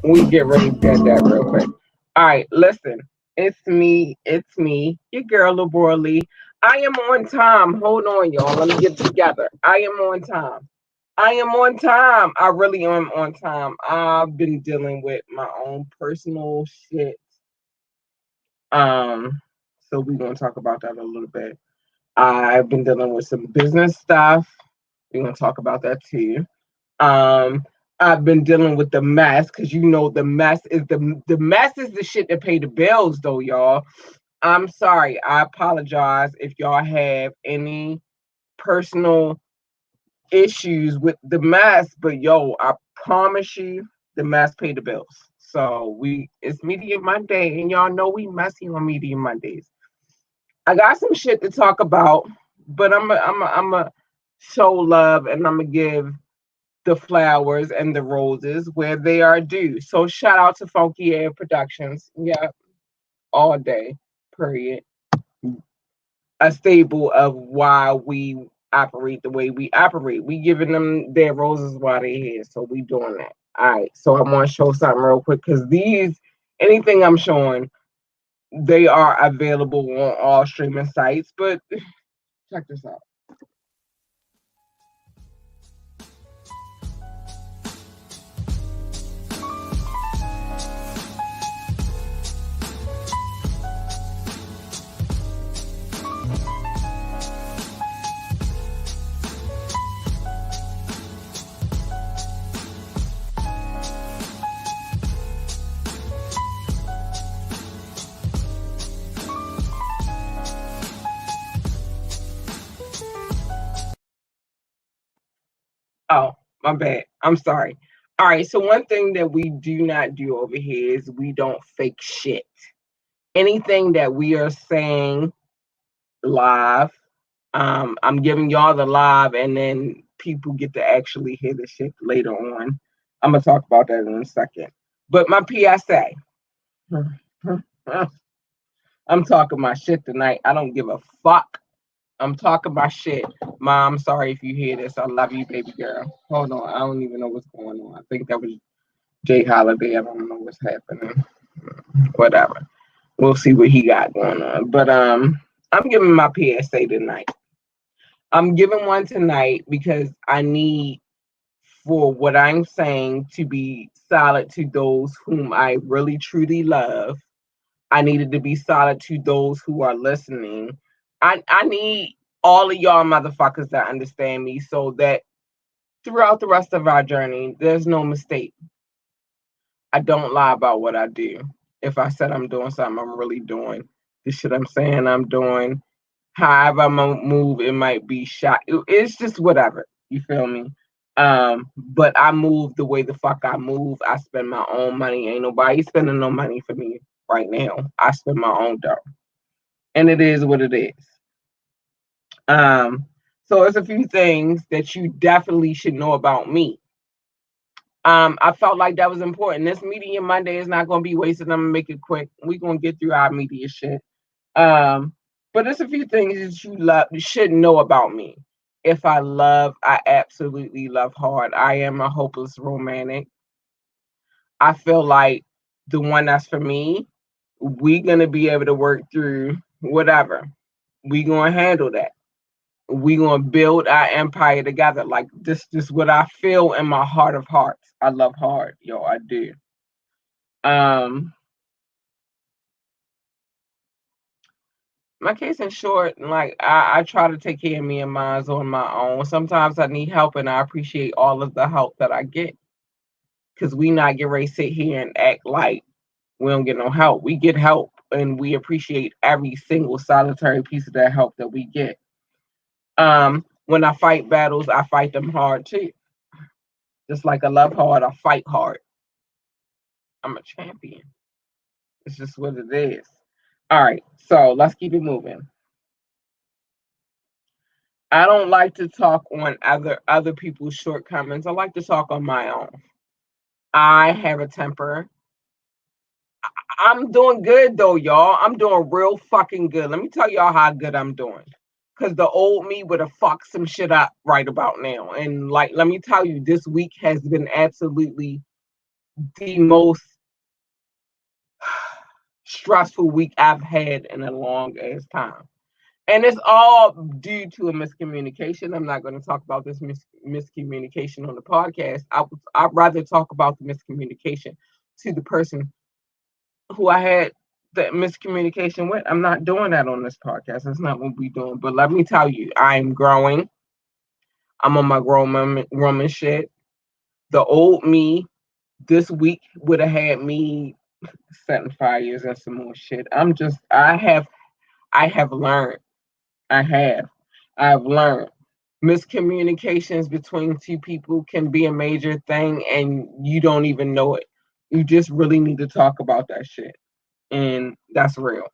We get ready to get that real quick. All right, listen. It's me, your girl Laborly. I am on time. Hold on, y'all. Let me get together. I am on time. I am on time. I really am on time. I've been dealing with my own personal shit. Um, so we're gonna talk about that a little bit. I've been dealing with some business stuff. We're gonna talk about that too. Um, I've been dealing with the mess because the mess is the mess is the shit that pay the bills though, y'all. I'm sorry. I apologize if y'all have any personal issues with the mess, but yo, I promise you the mess pay the bills. So it's Media Monday, and y'all know we messy on Media Mondays. I got some shit to talk about, but I'm a show love and I'm gonna give the flowers and the roses where they are due. So shout out to Funky Air Productions. Yeah, all day. Period. A staple of why we operate the way we operate. We giving them their roses while they're here. So we doing that. All right. So I want to show something real quick because anything I'm showing, they are available on all streaming sites. But check this out. Oh, my bad. I'm sorry. All right. So one thing that we do not do over here is we don't fake shit. Anything that we are saying live, I'm giving y'all the live, and then people get to actually hear the shit later on. I'm gonna talk about that in a second. But my PSA. I'm talking my shit tonight. I don't give a fuck. I'm talking my shit. Mom, sorry if you hear this. I love you, baby girl. Hold on. I don't even know what's going on. I think that was Jay Holiday. I don't know what's happening. Whatever. We'll see what he got going on. But I'm giving my PSA tonight. I'm giving one tonight because I need for what I'm saying to be solid to those whom I really truly love. I needed to be solid to those who are listening. I need all of y'all motherfuckers that understand me so that throughout the rest of our journey, there's no mistake. I don't lie about what I do. If I said I'm doing something, I'm really doing the shit I'm saying I'm doing. However I move, it might be shot. It's just whatever. You feel me? But I move the way the fuck I move. I spend my own money. Ain't nobody spending no money for me right now. I spend my own dough. And it is what it is. Um, so it's a few things that you definitely should know about me. I felt like that was important. This Media Monday is not gonna be wasted. I'm gonna make it quick. We're gonna get through our media shit. Um, but there's a few things that you should know about me. If I love, I absolutely love hard. I am a hopeless romantic. I feel like the one that's for me, we gonna be able to work through whatever. We gonna handle that. We gonna build our empire together. Like this what I feel in my heart of hearts. I love hard, yo, I do. Um, my case in short, like I try to take care of me and mine on my own. Sometimes I need help, and I appreciate all of the help that I get. Cause we not get ready to sit here and act like we don't get no help. We get help, and we appreciate every single solitary piece of that help that we get. When I fight battles, I fight them hard too. Just like I love hard, I fight hard. I'm a champion. It's just what it is. All right, so let's keep it moving. I don't like to talk on other people's shortcomings. I like to talk on my own. I have a temper. I'm doing good though, y'all. I'm doing real fucking good. Let me tell y'all how good I'm doing. Cause the old me would have fucked some shit up right about now. And like, let me tell you, this week has been absolutely the most stressful week I've had in a long ass time. And it's all due to a miscommunication. I'm not going to talk about this miscommunication on the podcast. I'd rather talk about the miscommunication to the person who I had the miscommunication with. I'm not doing that on this podcast. That's not what we're doing. But let me tell you, I am growing. I'm on my grown woman shit. The old me this week would have had me setting fires and some more shit. I have learned. I have. I've learned. Miscommunications between two people can be a major thing and you don't even know it. You just really need to talk about that shit. And that's real.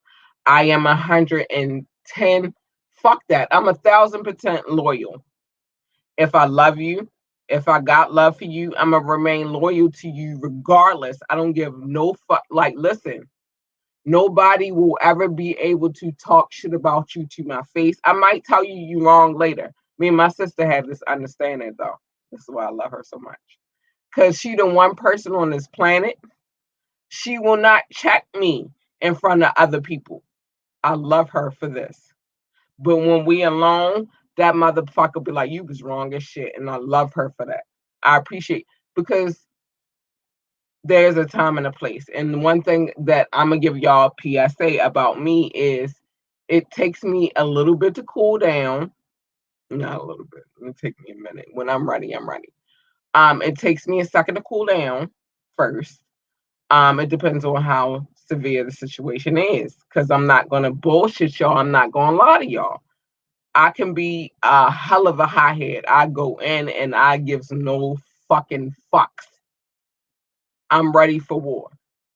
I am 110. Fuck that. I'm 1,000% loyal. If I love you, if I got love for you, I'm gonna remain loyal to you regardless. I don't give no fuck. Like, listen, nobody will ever be able to talk shit about you to my face. I might tell you wrong later. Me and my sister have this understanding though. This is why I love her so much. Cause she the one person on this planet. She will not check me in front of other people. I love her for this. But when we alone, that motherfucker be like, you was wrong as shit. And I love her for that. I appreciate because there's a time and a place. And one thing that I'm gonna give y'all a PSA about me is it takes me a little bit to cool down. Not a little bit. It'll take me a minute. When I'm ready, I'm ready. It takes me a second to cool down first. It depends on how severe the situation is. Cause I'm not gonna bullshit y'all. I'm not gonna lie to y'all. I can be a hell of a hothead. I go in and I gives no fucking fucks. I'm ready for war.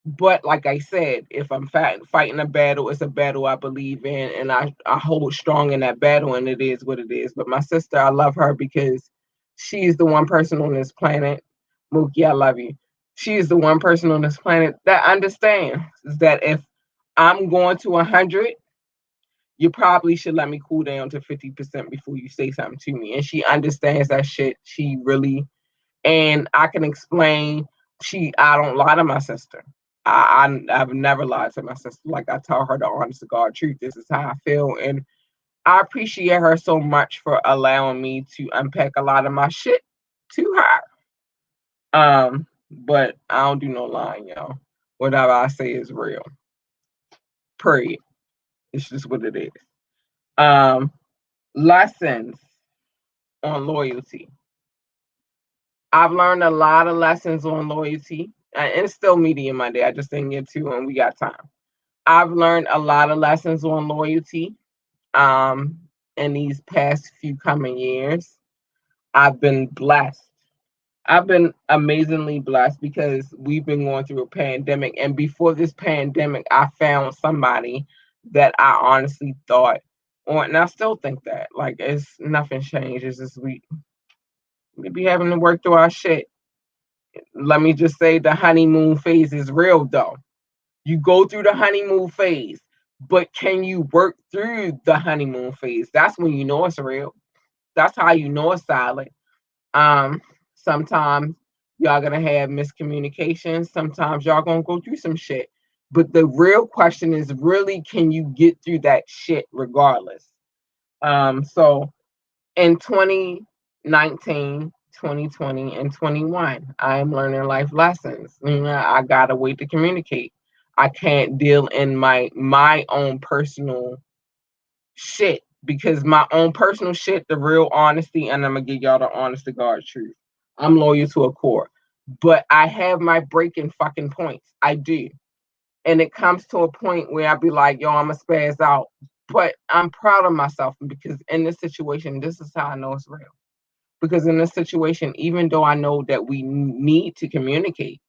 But like I said, if I'm fighting a battle, it's a battle I believe in, and I hold strong in that battle, and it is what it is. But my sister, I love her because she's the one person on this planet. Mookie, I love you. She is the one person on this planet that understands that if I'm going to 100, you probably should let me cool down to 50% before you say something to me. And she understands that shit. She really, and I can explain. I don't lie to my sister. I've never lied to my sister. Like I tell her the honest to God truth. This is how I feel, and I appreciate her so much for allowing me to unpack a lot of my shit to her. But I don't do no lying, y'all. Whatever I say is real. Period. It's just what it is. Um, Lessons on loyalty. I've learned a lot of lessons on loyalty, and it's still media Monday. I just didn't get to, and we got time. I've learned a lot of lessons on loyalty um, in these past few coming years. I've been blessed. I've been amazingly blessed because we've been going through a pandemic. And before this pandemic, I found somebody that I honestly thought, or, and I still think that, like, it's nothing changes. It's just we be having to work through our shit. Let me just say the honeymoon phase is real, though. You go through the honeymoon phase, but can you work through the honeymoon phase? That's when you know it's real. That's how you know it's solid. Um, Sometimes y'all gonna have miscommunications. Sometimes y'all gonna go through some shit. But the real question is really can you get through that shit regardless? So in 2019, 2020, and 21, I am learning life lessons. I got a way to communicate. I can't deal in my own personal shit because my own personal shit, the real honesty, and I'm gonna give y'all the honest to God truth. I'm loyal to a core, but I have my breaking fucking points. I do, and it comes to a point where I be like, yo, I'm gonna spaz out. But I'm proud of myself because in this situation, this is how I know it's real. Because in this situation, even though I know that we need to communicate,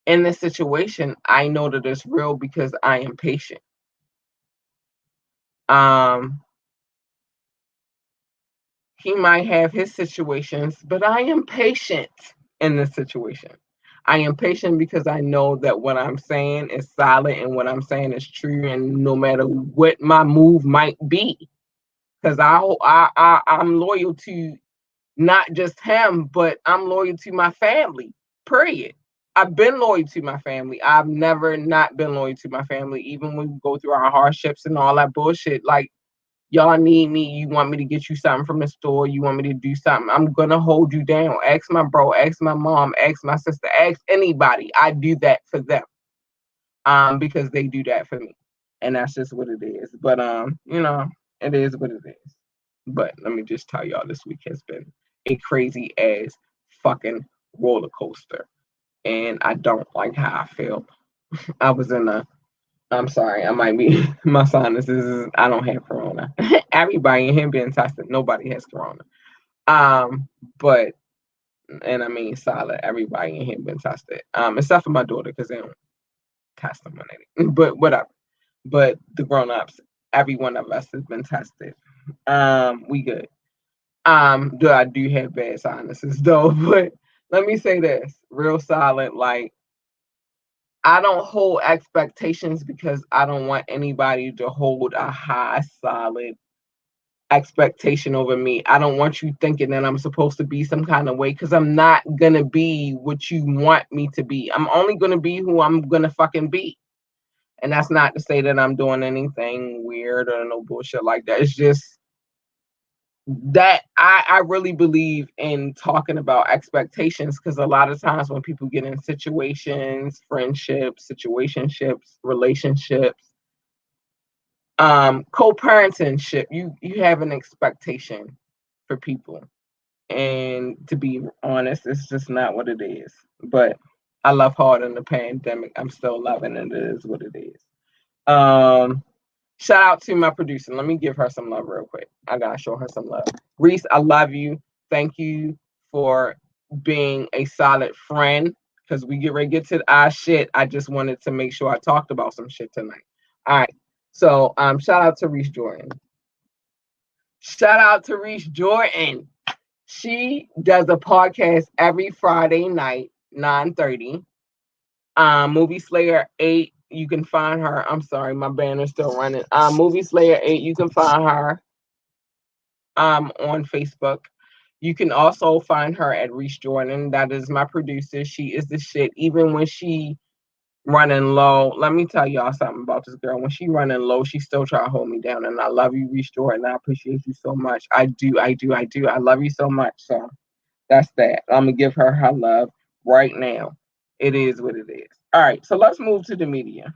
in this situation, I know that it's real because I am patient. Um, he might have his situations, but I am patient in this situation. I am patient because I know that what I'm saying is solid and what I'm saying is true, and no matter what my move might be, because I'm loyal to not just him, but I'm loyal to my family. Period. I've been loyal to my family. I've never not been loyal to my family, even when we go through our hardships and all that bullshit. Like, y'all need me. You want me to get you something from the store. You want me to do something. I'm going to hold you down. Ask my bro, ask my mom, ask my sister, ask anybody. I do that for them because they do that for me. And that's just what it is. But, it is what it is. But let me just tell y'all, this week has been a crazy ass fucking roller coaster. And I don't like how I feel. I'm sorry, I might be, my sinuses, I don't have corona. Everybody in here being tested, nobody has corona. But, and I mean solid, everybody in here been tested. Except for my daughter, because they don't test them on anything. But whatever. But the grown-ups, every one of us has been tested. We good. I do have bad sinuses though, but let me say this, real solid, like, I don't hold expectations because I don't want anybody to hold a high, solid expectation over me. I don't want you thinking that I'm supposed to be some kind of way because I'm not going to be what you want me to be. I'm only going to be who I'm going to fucking be. And that's not to say that I'm doing anything weird or no bullshit like that. It's just that I really believe in talking about expectations because a lot of times when people get in situations, friendships, situationships, relationships, co-parentingship, you have an expectation for people. And to be honest, it's just not what it is. But I love hard in the pandemic. I'm still loving it. It is what it is. Shout out to my producer. Let me give her some love real quick. I gotta show her some love. Reese, I love you. Thank you for being a solid friend. Because we get ready to get to our shit. I just wanted to make sure I talked about some shit tonight. All right. So shout out to Reese Jordan. Shout out to Reese Jordan. She does a podcast every Friday night, 9:30. Movie Slayer 8, you can find her. I'm sorry, my banner's still running. Movie Slayer 8, you can find her on Facebook. You can also find her at Reese Jordan. That is my producer. She is the shit. Even when she running low, let me tell y'all something about this girl. When she running low, she still try to hold me down. And I love you, Reese Jordan. I appreciate you so much. I do. I love you so much. So that's that. I'm gonna give her love right now. It is what it is. All right, so let's move to the media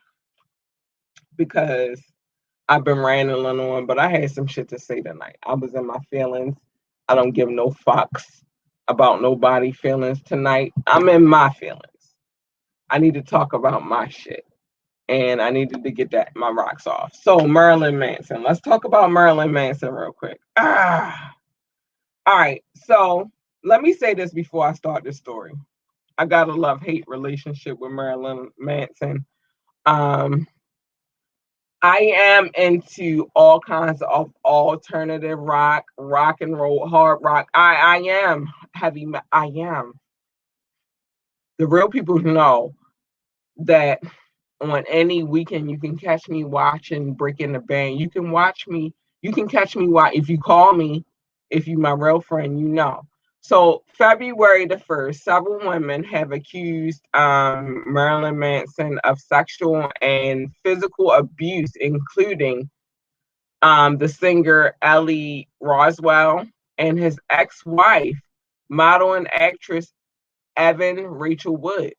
because I've been rambling on, but I had some shit to say tonight. I was in my feelings. I don't give no fucks about nobody feelings tonight. I'm in my feelings. I need to talk about my shit. And I needed to get my rocks off. So Marilyn Manson. Let's talk about Marilyn Manson real quick. All right. So let me say this before I start this story. I got a love-hate relationship with Marilyn Manson. I am into all kinds of alternative rock and roll, hard rock. I am heavy. I am. The real people know that on any weekend you can catch me watching Breaking the Bank. You can watch me. You can catch me if you call me. If you my real friend, you know. So February the 1st, several women have accused Marilyn Manson of sexual and physical abuse, including the singer Ellie Roswell and his ex-wife, model and actress Evan Rachel Wood.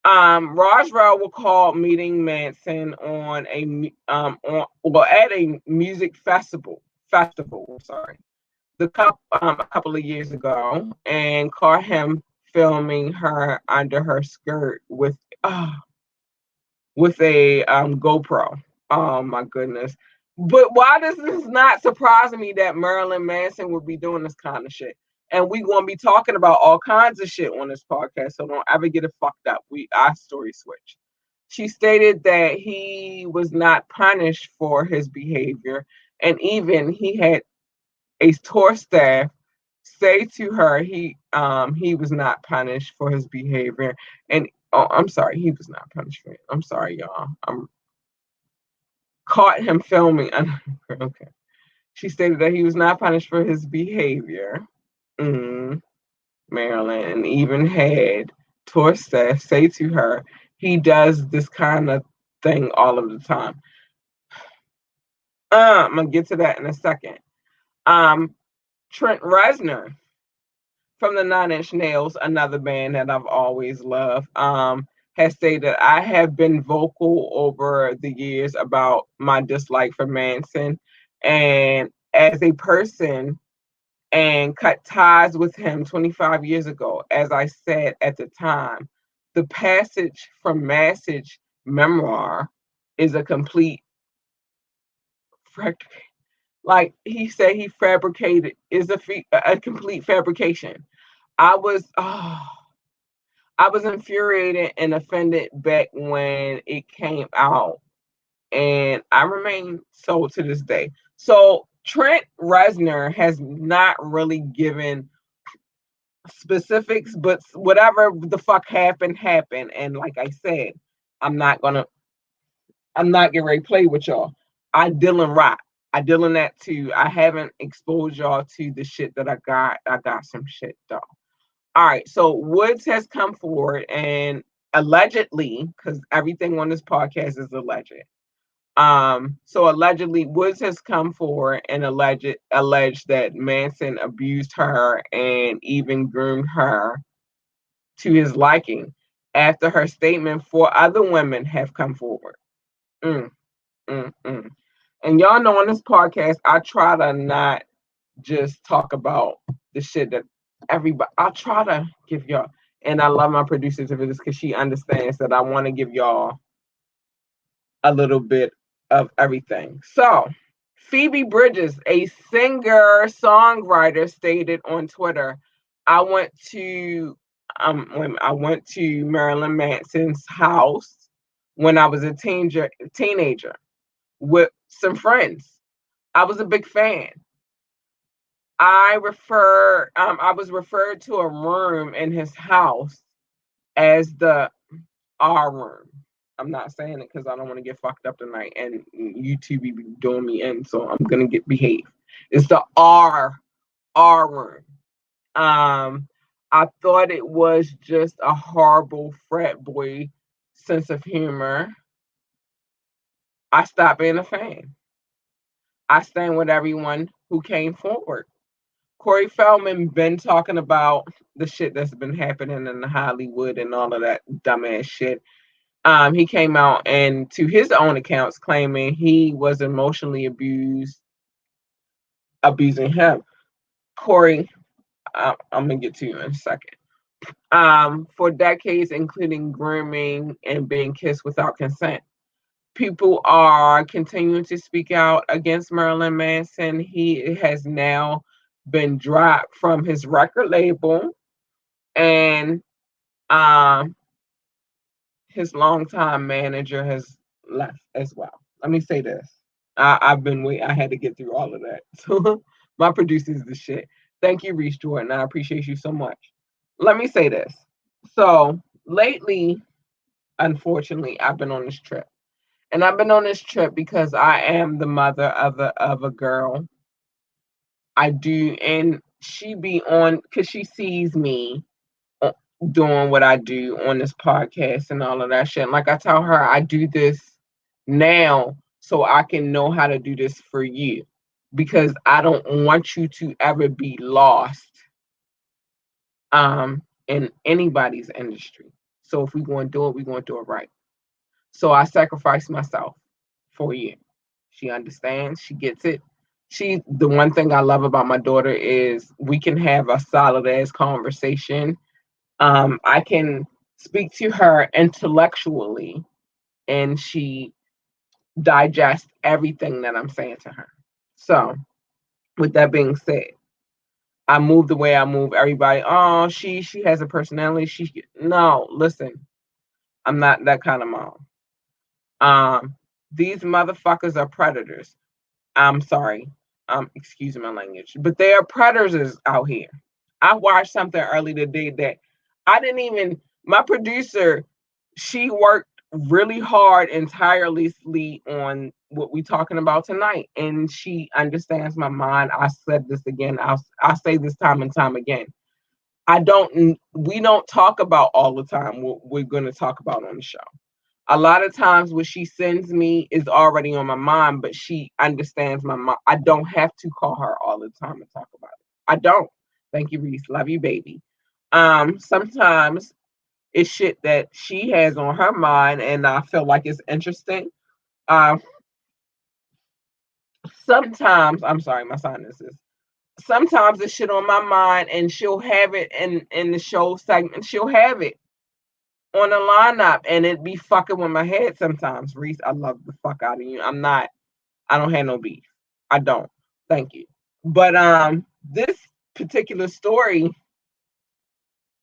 Roswell recalled meeting Manson on at a music festival. Sorry, a couple of years ago, and caught him filming her under her skirt with a GoPro. Oh my goodness! But why does this not surprise me that Marilyn Manson would be doing this kind of shit? And we gonna be talking about all kinds of shit on this podcast, so don't ever get it fucked up. Our story switch. She stated that he was not punished for his behavior, and even he had a tour staff say to her he was not punished for his behavior. And I'm sorry, he was not punished for it. I'm sorry, y'all. I'm caught him filming. Okay. She stated that he was not punished for his behavior. Marilyn, and even had tour staff say to her, he does this kind of thing all of the time. I'm gonna get to that in a second. Um, Trent Reznor from the Nine Inch Nails, another band that I've always loved, has stated, I have been vocal over the years about my dislike for Manson, and as a person, and cut ties with him 25 years ago. As I said at the time, the passage from Message memoir is a complete, like he said, he fabricated, is a complete fabrication. I was, oh, I was infuriated and offended back when it came out, and I remain so to this day. So Trent Reznor has not really given specifics, but whatever the fuck happened, happened. And like I said, I'm not gonna, I'm not getting ready to play with y'all. I deal in rock. I deal in that too. I haven't exposed y'all to the shit that I got. I got some shit though. All right, so Woods has come forward and allegedly, because everything on this podcast is alleged. So allegedly, Woods has come forward and alleged that Manson abused her and even groomed her to his liking. After her statement, four other women have come forward. Mm, mm. And y'all know on this podcast, I try to not just talk about the shit that everybody. I try to give y'all, and I love my producer for this because she understands that I want to give y'all a little bit of everything. So, Phoebe Bridges, a singer songwriter, stated on Twitter, "I went to I went to Marilyn Manson's house when I was a teenager with some friends. I was a big fan. I was referred to a room in his house as the R room. I'm not saying it because I don't want to get fucked up tonight and YouTube be doing me in, so I'm gonna get behave. It's the R room. Um, I thought it was just a horrible frat boy sense of humor. I stopped being a fan. I stand with everyone who came forward. Corey Feldman been talking about the shit that's been happening in Hollywood and all of that dumbass shit. He came out and to his own accounts claiming he was emotionally abusing him. Corey, I'm gonna get to you in a second. For decades, including grooming and being kissed without consent. People are continuing to speak out against Marilyn Manson. He has now been dropped from his record label, and um, his longtime manager has left as well. Let me say this. I've been waiting. I had to get through all of that. So my producer's the shit. Thank you, Reese Jordan. I appreciate you so much. Let me say this. So lately, unfortunately, I've been on this trip. And I've been on this trip because I am the mother of a girl. I do, and she be on because she sees me doing what I do on this podcast and all of that shit. And like I tell her, I do this now so I can know how to do this for you because I don't want you to ever be lost in anybody's industry. So if we're going to do it, we're going to do it right. So I sacrifice myself for you. She understands, she gets it. The one thing I love about my daughter is we can have a solid ass conversation. I can speak to her intellectually and she digests everything that I'm saying to her. So, with that being said, I move the way I move. Everybody, oh, she has a personality. No, listen, I'm not that kind of mom. These motherfuckers are predators. I'm sorry. Excuse my language, but they are predators out here. I watched something early today that I didn't even. My producer, she worked really hard and tirelessly on what we talking about tonight, and she understands my mind. I said this again. I'll say this time and time again. we don't talk about all the time what we're going to talk about on the show. A lot of times what she sends me is already on my mind, but she understands my mind. I don't have to call her all the time and talk about it. I don't. Thank you, Reese. Love you, baby. Sometimes it's shit that she has on her mind and I feel like it's interesting. Um, Sometimes, I'm sorry, my sinuses. Sometimes it's shit on my mind and she'll have it in the show segment. She'll have it on the lineup and it be fucking with my head sometimes. Reese, I love the fuck out of you. I don't have no beef. I don't. Thank you. But this particular story,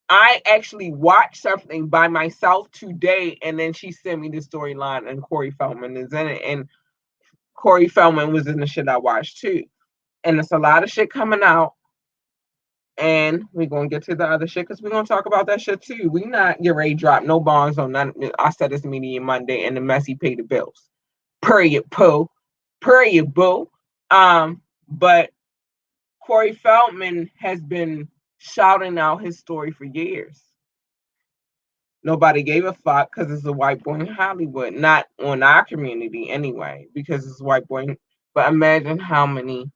I actually watched something by myself today and then she sent me the storyline and Corey Feldman is in it. And Corey Feldman was in the shit I watched too. And it's a lot of shit coming out. And we're gonna get to the other shit because we're gonna talk about that shit too. We not get ready to drop no bombs on none. I said this meeting Monday and the messy pay the bills. Period, poo. Period, boo. But Corey Feldman has been shouting out his story for years. Nobody gave a fuck because it's a white boy in Hollywood. Not on our community anyway, because it's a white boy. But imagine how many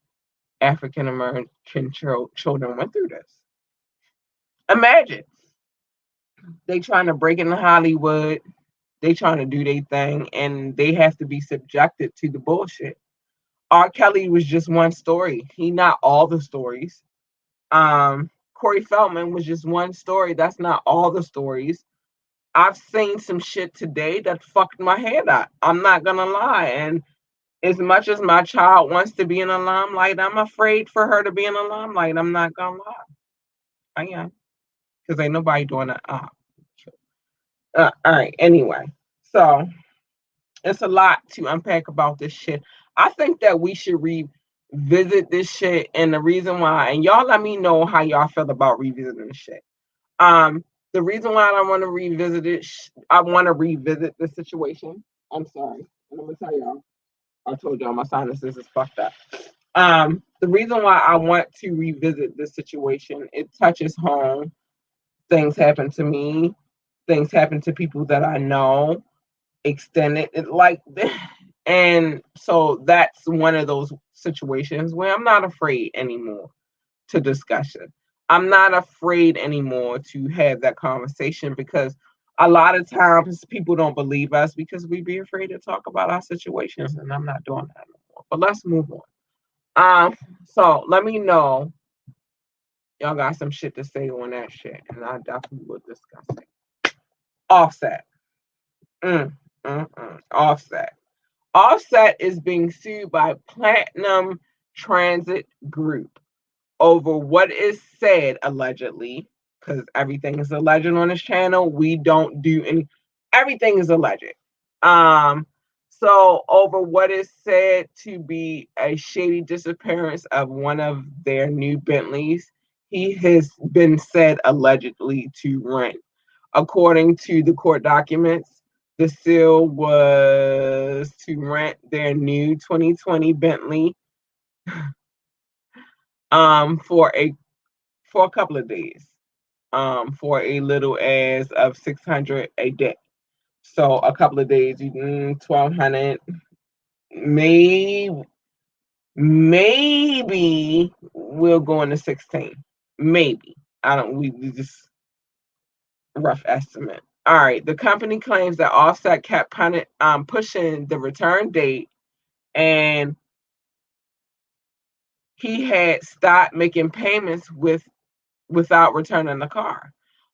African American children went through this. Imagine they trying to break into Hollywood, they trying to do their thing, and they have to be subjected to the bullshit. R. Kelly was just one story. He not all the stories. Corey Feldman was just one story. That's not all the stories. I've seen some shit today that fucked my head up. I'm not gonna lie. And as much as my child wants to be in the limelight, I'm afraid for her to be in the limelight. I'm not gonna lie. I am. Because ain't nobody doing that. All right. Anyway, so it's a lot to unpack about this shit. I think that we should revisit this shit, and the reason why, and y'all let me know how y'all feel about revisiting this shit. The reason why I want to revisit it, I want to revisit the situation. I'm sorry, and I'm gonna tell y'all. I told y'all my sinuses is fucked up. The reason why I want to revisit this situation, it touches home. Things happen to me. Things happen to people that I know. Extended it like and so that's one of those situations where I'm not afraid anymore to discuss it. I'm not afraid anymore to have that conversation because a lot of times people don't believe us because we be afraid to talk about our situations, and I'm not doing that anymore. But let's move on. So let me know y'all got some shit to say on that shit, and I definitely will discuss it. Offset. Offset. Offset is being sued by Platinum Transit Group over what is said allegedly, because everything is alleged on this channel. We don't do any, everything is alleged. So over what is said to be a shady disappearance of one of their new Bentleys, he has been said allegedly to rent. According to the court documents, the sale was to rent their new 2020 Bentley for a couple of days, for a little as of 600 a day. So a couple of days, 1,200, maybe we'll go into 16. Maybe. I don't, we just rough estimate. All right. The company claims that Offset kept pushing the return date, and he had stopped making payments without returning the car.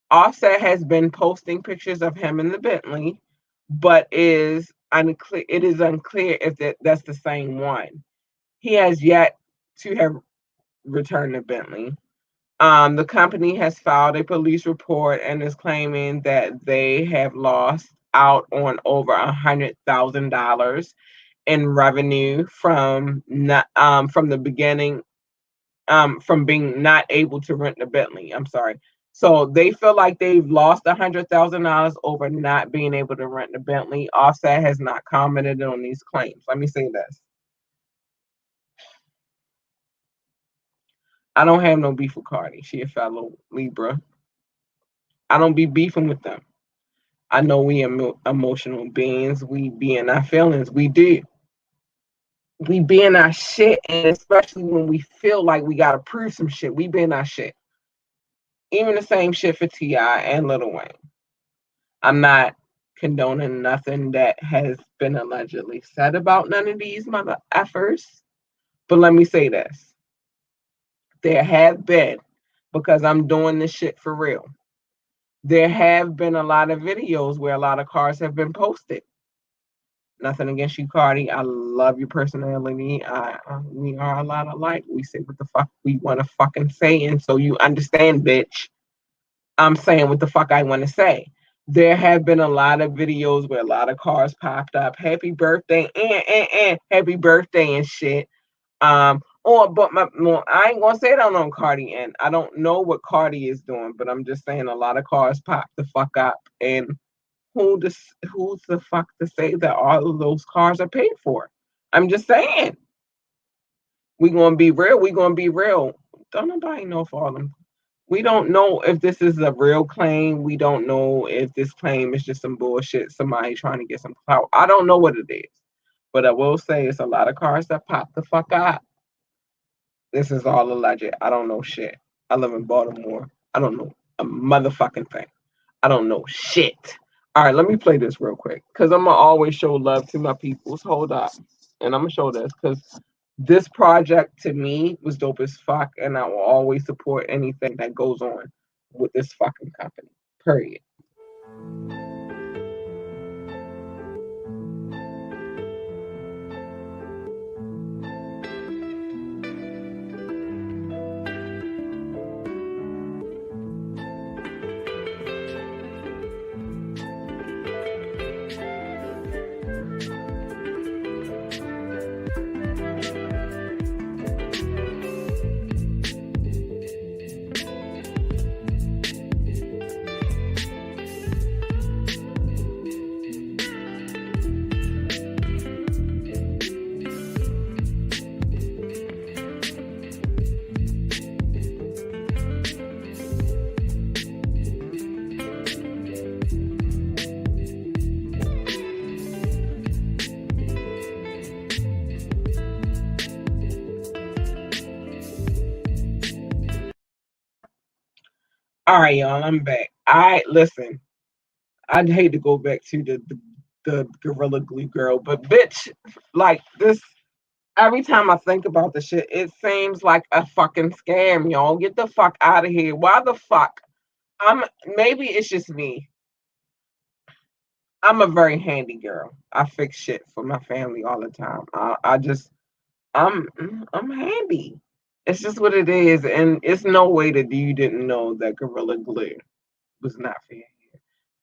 Offset has been posting pictures of him in the Bentley, but it is unclear if that's the same one. He has yet to have returned the Bentley. The company has filed a police report and is claiming that they have lost out on over $100,000 in revenue from the beginning, from being not able to rent the Bentley. I'm sorry. So they feel like they've lost $100,000 over not being able to rent the Bentley. Offset has not commented on these claims. Let me say this. I don't have no beef with Cardi. She a fellow Libra. I don't be beefing with them. I know we emotional beings. We be in our feelings. We do. We be in our shit, and especially when we feel like we gotta prove some shit, we be in our shit. Even the same shit for T.I. and Lil Wayne. I'm not condoning nothing that has been allegedly said about none of these mother effers. But let me say this. There have been, because I'm doing this shit for real, there have been a lot of videos where a lot of cars have been posted. Nothing against you, Cardi. I love your personality. We are a lot alike. We say what the fuck we want to fucking say, and so you understand, bitch. I'm saying what the fuck I want to say. There have been a lot of videos where a lot of cars popped up. Happy birthday and happy birthday and shit. Or but I ain't gonna say that on Cardi and I don't know what Cardi is doing, but I'm just saying a lot of cars popped the fuck up and who's the fuck to say that all of those cars are paid for? I'm just saying. We gonna be real. We gonna be real. Don't nobody know if all them. We don't know if this is a real claim. We don't know if this claim is just some bullshit. Somebody trying to get some clout. I don't know what it is, but I will say it's a lot of cars that pop the fuck up. This is all alleged. I don't know shit. I live in Baltimore. I don't know a motherfucking thing. I don't know shit. All right, let me play this real quick because I'm gonna always show love to my peoples. Hold up, and I'm gonna show this because this project to me was dope as fuck, and I will always support anything that goes on with this fucking company. Period. All right, y'all, I'm back. I listen. I'd hate to go back to the Gorilla Glue girl, but bitch, like this. Every time I think about the shit, it seems like a fucking scam, y'all. Get the fuck out of here. Why the fuck? I'm maybe it's just me. I'm a very handy girl. I fix shit for my family all the time. I just I'm I'm handy. It's just what it is, and it's no way that you didn't know that Gorilla Glue was not for you.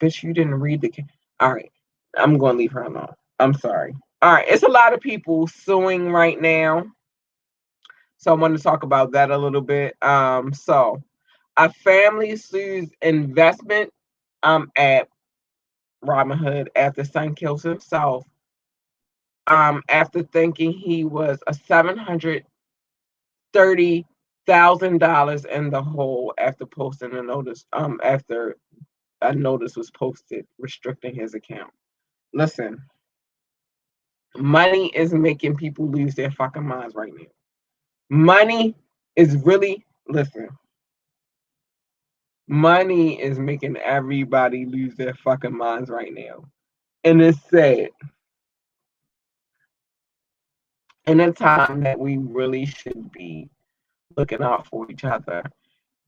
Bitch, you didn't read the. All right, I'm gonna leave her alone. I'm sorry. All right, it's a lot of people suing right now, so I want to talk about that a little bit. So a family sues investment at Robinhood after son kills himself after thinking he was a $730,000 in the hole after posting a notice after a notice was posted restricting his account. Listen, money is making people lose their fucking minds right now. Money is really listen. Money is making everybody lose their fucking minds right now. And it's sad. In a time that we really should be looking out for each other.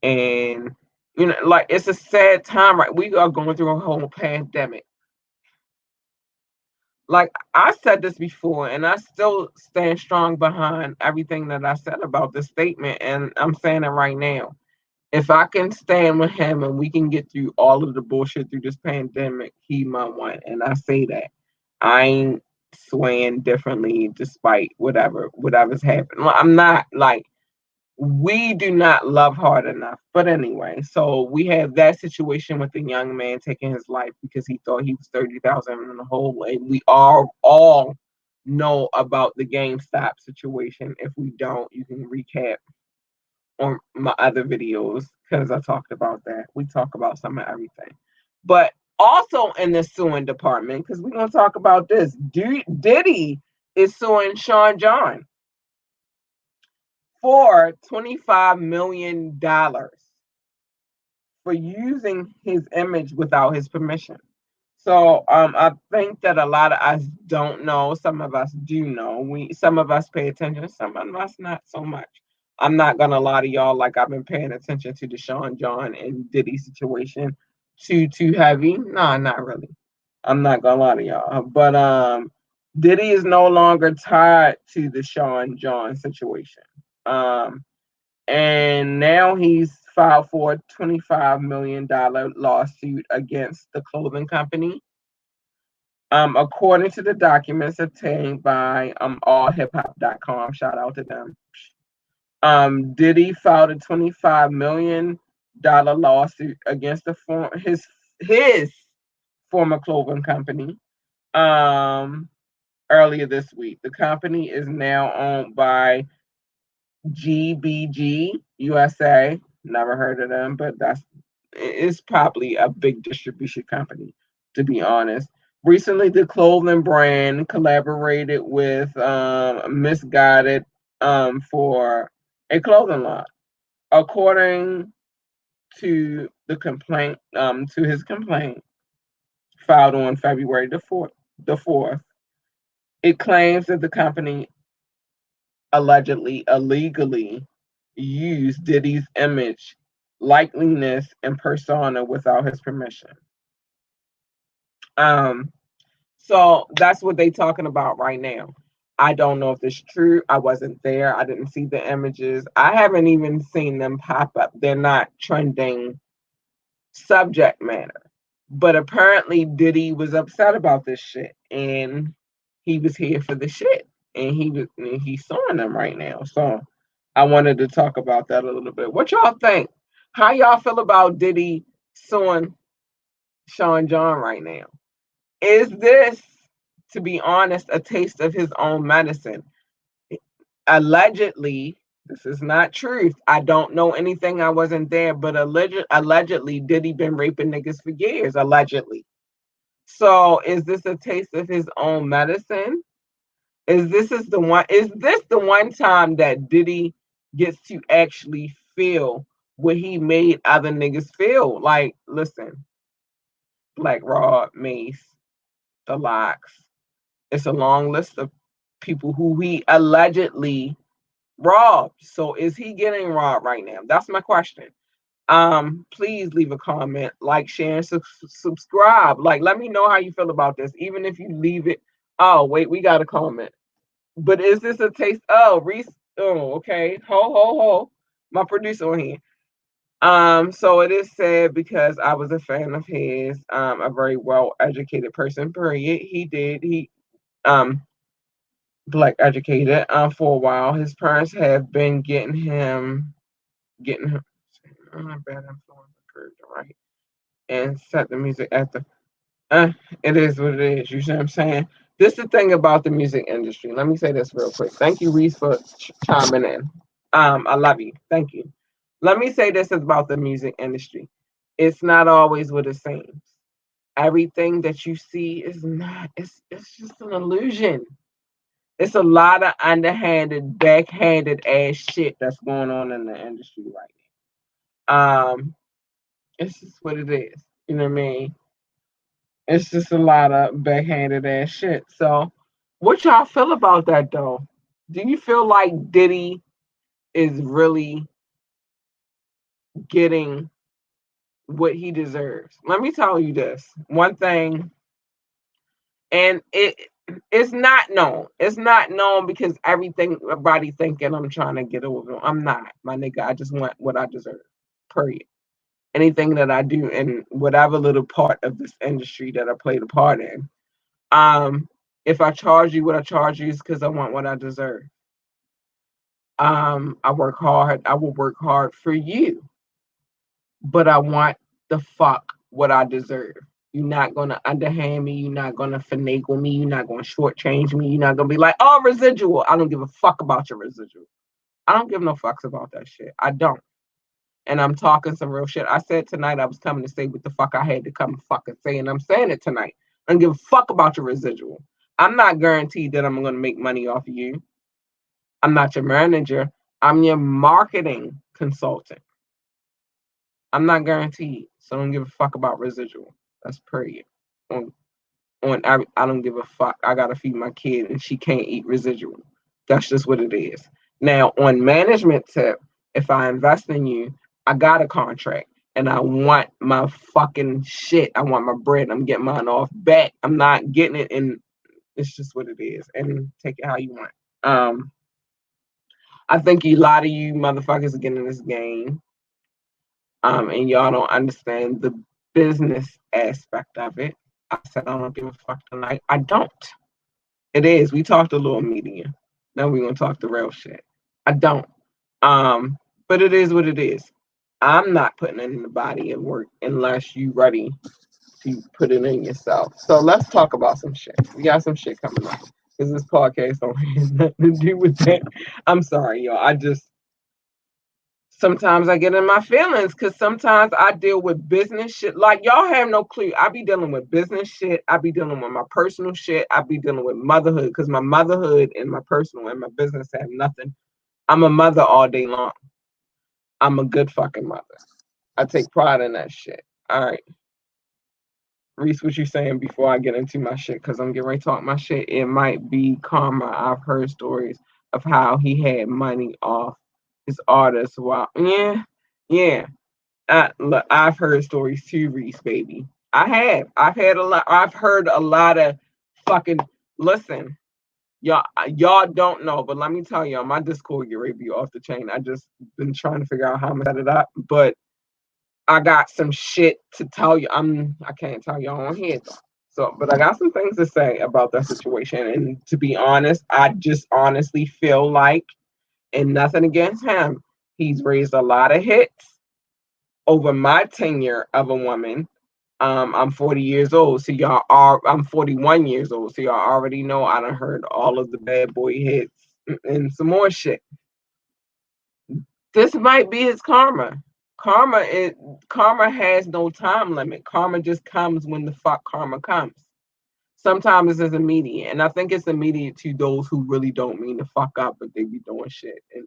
And like it's a sad time, right? We are going through a whole pandemic. Like I said this before, and I still stand strong behind everything that I said about this statement, and I'm saying it right now. If I can stand with him and we can get through all of the bullshit through this pandemic, he my one. And I say that. I ain't swaying differently despite whatever's happening. I'm not like we do not love hard enough. But anyway, so we have that situation with the young man taking his life because he thought he was 30,000 in the hole. And we all know about the GameStop situation. If we don't, you can recap on my other videos because I talked about that. We talk about some of everything. But also in the suing department, because we're going to talk about this, Diddy is suing Sean John for $25 million for using his image without his permission. So I think that a lot of us don't know. Some of us do know. Some of us pay attention. Some of us not so much. I'm not gonna lie to y'all. Like I've been paying attention to the Sean John and Diddy situation too heavy. Nah, not really. I'm not gonna lie to y'all. But Diddy is no longer tied to the Sean John situation. Um, and now he's filed for a $25 million lawsuit against the clothing company. According to the documents obtained by allhiphop.com, shout out to them. Diddy filed a $25 million lawsuit against his former clothing company earlier this week. The company is now owned by GBG USA. Never heard of them, but it's probably a big distribution company, to be honest. Recently, the clothing brand collaborated with Misguided for a clothing line. According to his complaint filed on February the 4th, it claims that the company allegedly illegally used Diddy's image, likeliness, and persona without his permission. Um, so that's what they talking about right now. I don't know if it's true. I wasn't there. I didn't see the images. I haven't even seen them pop up. They're not trending subject matter. But apparently Diddy was upset about this shit and he was here for the shit. And he's suing them right now. So I wanted to talk about that a little bit. What y'all think? How y'all feel about Diddy suing Sean John right now? Is this, to be honest, a taste of his own medicine? Allegedly, this is not truth. I don't know anything. I wasn't there, but allegedly, Diddy been raping niggas for years. Allegedly. So, is this a taste of his own medicine? Is this the one time that Diddy gets to actually feel what he made other niggas feel? Like, listen, Black Rod, Mace, the Locks. It's a long list of people who he allegedly robbed. So is he getting robbed right now? That's my question. Please leave a comment, like, share, and subscribe. Like, let me know how you feel about this. Even if you leave it. Oh, wait, we got a comment. But is this a taste? Oh, Reese. Oh, okay. Ho. My producer on here. So it is sad because I was a fan of his. A very well educated person. Period. He black educated for a while. His parents have been getting him bad influence occurred, right? And set the music at the it is what it is. You see what I'm saying? This is the thing about the music industry. Let me say this real quick. Thank you, Reese, for chiming in. I love you. Thank you. Let me say this about the music industry. It's not always what it seems. Everything that you see is not. It's just an illusion. It's a lot of underhanded, backhanded ass shit that's going on in the industry right now. It's just what it is. You know what I mean? It's just a lot of backhanded ass shit. So, what y'all feel about that though? Do you feel like Diddy is really getting what he deserves? Let me tell you this one thing, and it's not known. It's not known because everybody thinking I'm trying to get over him. I'm not, my nigga. I just want what I deserve. Period. Anything that I do in whatever little part of this industry that I played a part in. If I charge you what I charge you is because I want what I deserve. I work hard. I will work hard for you, but I want the fuck what I deserve. You're not gonna underhand me. You're not gonna finagle me. You're not gonna shortchange me. You're not gonna be like, oh, residual. I don't give a fuck about your residual. I don't give no fucks about that shit. I don't. And I'm talking some real shit. I said tonight I was coming to say what the fuck I had to come fucking say, and I'm saying it tonight. I don't give a fuck about your residual. I'm not guaranteed that I'm going to make money off of you. I'm not your manager. I'm your marketing consultant. I'm not guaranteed, so I don't give a fuck about residual. That's period. I don't give a fuck. I gotta feed my kid, and she can't eat residual. That's just what it is. Now, on management tip, if I invest in you, I got a contract, and I want my fucking shit. I want my bread. I'm getting mine off back. I'm not getting it, and it's just what it is. And take it how you want. I think a lot of you motherfuckers are getting in this game, and y'all don't understand the business aspect of it. I said I don't give a fuck tonight. I don't. It is. We talked a little media. Now we're gonna talk the real shit. I don't. But it is what it is. I'm not putting it in the body of work unless you ready to put it in yourself. So let's talk about some shit. We got some shit coming up. Because this podcast don't have nothing to do with that. I'm sorry, y'all. Sometimes I get in my feelings because sometimes I deal with business shit. Like y'all have no clue. I be dealing with business shit. I be dealing with my personal shit. I be dealing with motherhood because my motherhood and my personal and my business have nothing. I'm a mother all day long. I'm a good fucking mother. I take pride in that shit. All right. Reese, what you saying before I get into my shit? Because I'm getting ready to talk my shit. It might be karma. I've heard stories of how he had money off his artists. Wow. Yeah. Look, I've heard stories too, Reese, baby. I have. I've had a lot. I've heard a lot of fucking. Listen, y'all don't know, but let me tell y'all, my Discord get ready to be off the chain. I just been trying to figure out how I'm gonna set it up, but I got some shit to tell you. I can't tell y'all on here though. So, but I got some things to say about that situation. And to be honest, I just honestly feel like, and nothing against him, he's raised a lot of hits over my tenure of a woman. I'm 40 years old, so I'm 41 years old, so y'all already know I done heard all of the bad boy hits and some more shit. This might be his karma. Karma has no time limit. Karma just comes when the fuck karma comes. Sometimes it's immediate, and I think it's immediate to those who really don't mean to fuck up, but they be doing shit. And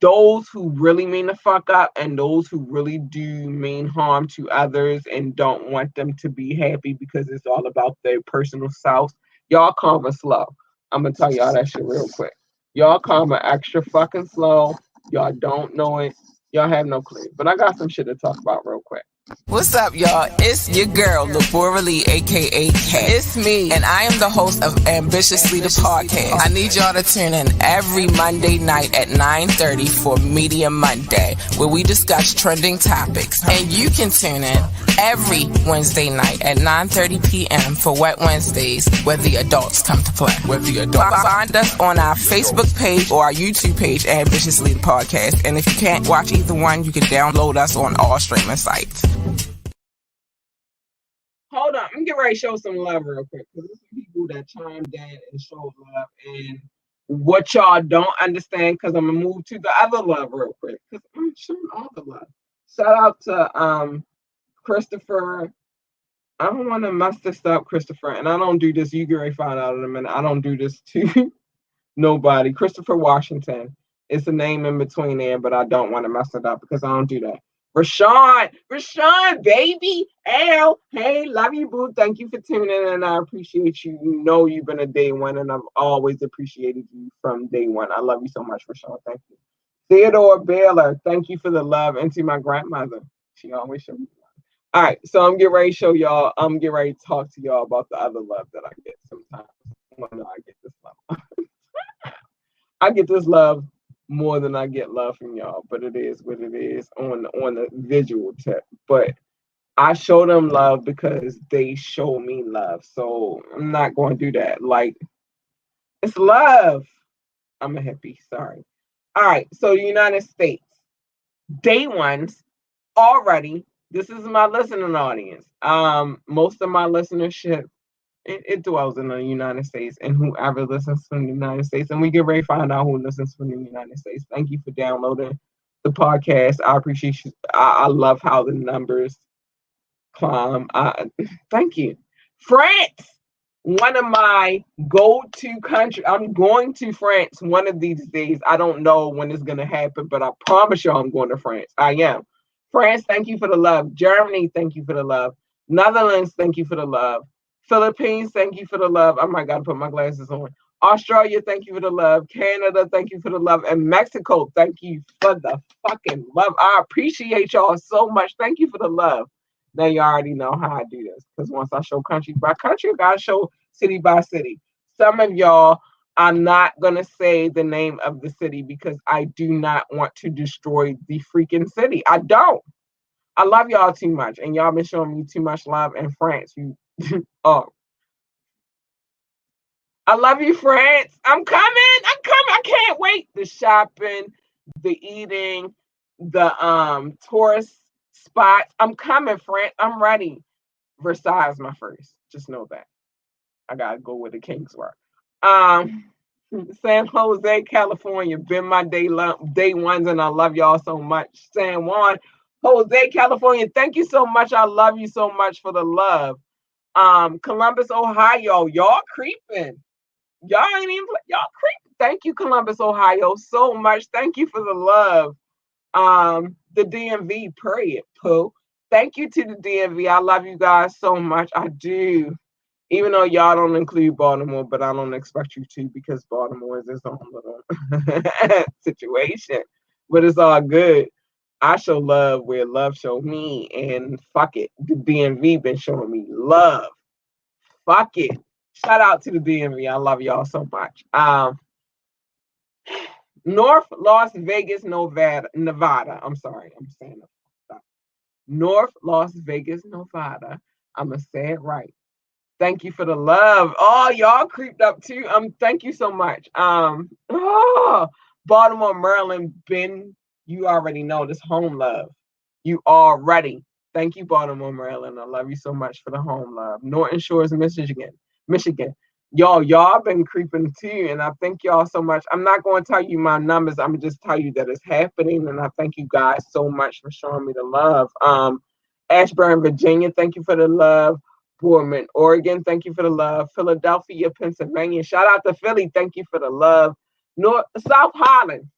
those who really mean to fuck up and those who really do mean harm to others and don't want them to be happy because it's all about their personal self, y'all karma slow. I'm gonna tell y'all that shit real quick. Y'all karma extra fucking slow. Y'all don't know it. Y'all have no clue. But I got some shit to talk about real quick. What's up, y'all? It's your girl, Laborally, aka Kat. It's me, and I am the host of Ambitiously the Podcast. I need y'all to tune in every Monday night at 9:30 for Media Monday, where we discuss trending topics. And you can tune in every Wednesday night at 9:30 p.m. for Wet Wednesdays, where the adults come to play. Find us on our Facebook page or our YouTube page, Ambitiously the Podcast. And if you can't watch either one, you can download us on all streaming sites. Hold on, I'm getting ready to show some love real quick because there's some people that chimed in and showed love, and what y'all don't understand, because I'm gonna move to the other love real quick because I'm showing all the love. Shout out to Christopher. I don't want to mess this up, Christopher, and I don't do this. You get ready to find out in a minute. I don't do this to nobody. Christopher Washington. It's a name in between there, but I don't want to mess it up because I don't do that. Rashawn, baby, Al, hey, love you, boo. Thank you for tuning in, and I appreciate you. You know you've been a day one, and I've always appreciated you from day one. I love you so much, Rashawn. Thank you. Theodore Baylor, thank you for the love. And to my grandmother, she always showed me love. All right, so I'm getting ready to show y'all. I'm getting ready to talk to y'all about the other love that I get sometimes. When I get this love, I get this love more than I get love from y'all, but it is what it is on the visual tip. But I show them love because they show me love. So I'm not going to do that. Like, it's love. I'm a hippie, sorry. All right, so United States. Day ones already. This is my listening audience. Most of my listenership It dwells in the United States, and whoever listens from the United States, and we get ready to find out who listens from the United States. Thank you for downloading the podcast. I appreciate you. I love how the numbers climb. Thank you. France, one of my go-to country. I'm going to France one of these days. I don't know when it's gonna happen, but I promise y'all I'm going to France. I am. France, thank you for the love. Germany, thank you for the love. Netherlands, thank you for the love. Philippines, thank you for the love. Oh my God, put my glasses on. Australia, thank you for the love. Canada, thank you for the love. And Mexico, thank you for the fucking love. I appreciate y'all so much. Thank you for the love. Now you already know how I do this. Because once I show country by country, I gotta show city by city. Some of y'all, I'm not gonna say the name of the city because I do not want to destroy the freaking city. I don't. I love y'all too much, and y'all been showing me too much love in France. You, oh, I love you, France. I'm coming. I'm coming. I can't wait. The shopping, the eating, the tourist spots. I'm coming, France. I'm ready. Versailles is my first. Just know that. I gotta go where the kings were. Um, San Jose, California, been my day ones, and I love y'all so much. San Juan, Jose, California, thank you so much. I love you so much for the love. Columbus, Ohio, y'all creeping. Y'all ain't even y'all creeping. Thank you, Columbus, Ohio, so much. Thank you for the love. The DMV, period. Pooh. Thank you to the DMV. I love you guys so much. I do. Even though y'all don't include Baltimore, but I don't expect you to because Baltimore is its own little situation. But it's all good. I show love where love showed me, and fuck it, the DMV been showing me love. Fuck it. Shout out to the DMV. I love y'all so much. North Las Vegas, Nevada. I'm sorry, I'm saying it. North Las Vegas, Nevada. I'm gonna say it right. Thank you for the love. Oh, y'all creeped up too. Thank you so much. Baltimore, Maryland, Ben, you already know this home love. You already. Thank you, Baltimore, Maryland. I love you so much for the home love. Norton Shores, Michigan. Y'all been creeping too, and I thank y'all so much. I'm not going to tell you my numbers. I'm gonna just tell you that it's happening, and I thank you guys so much for showing me the love. Ashburn, Virginia, thank you for the love. Portland, Oregon, thank you for the love. Philadelphia, Pennsylvania, shout out to Philly, thank you for the love. South Holland.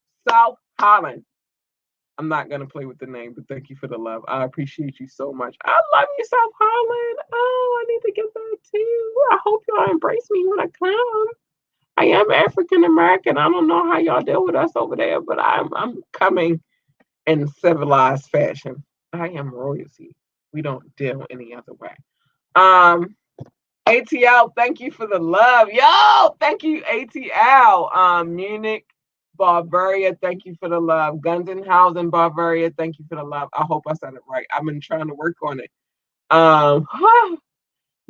I'm not gonna play with the name, but thank you for the love. I appreciate you so much. I love you, South Holland. Oh, I need to get that too. I hope y'all embrace me when I come. I am African American. I don't know how y'all deal with us over there, but I'm coming in civilized fashion. I am royalty. We don't deal any other way. ATL, thank you for the love. Yo, thank you, ATL. Munich, Bavaria, thank you for the love. Gundenhausen, Bavaria, thank you for the love. I hope I said it right. I've been trying to work on it.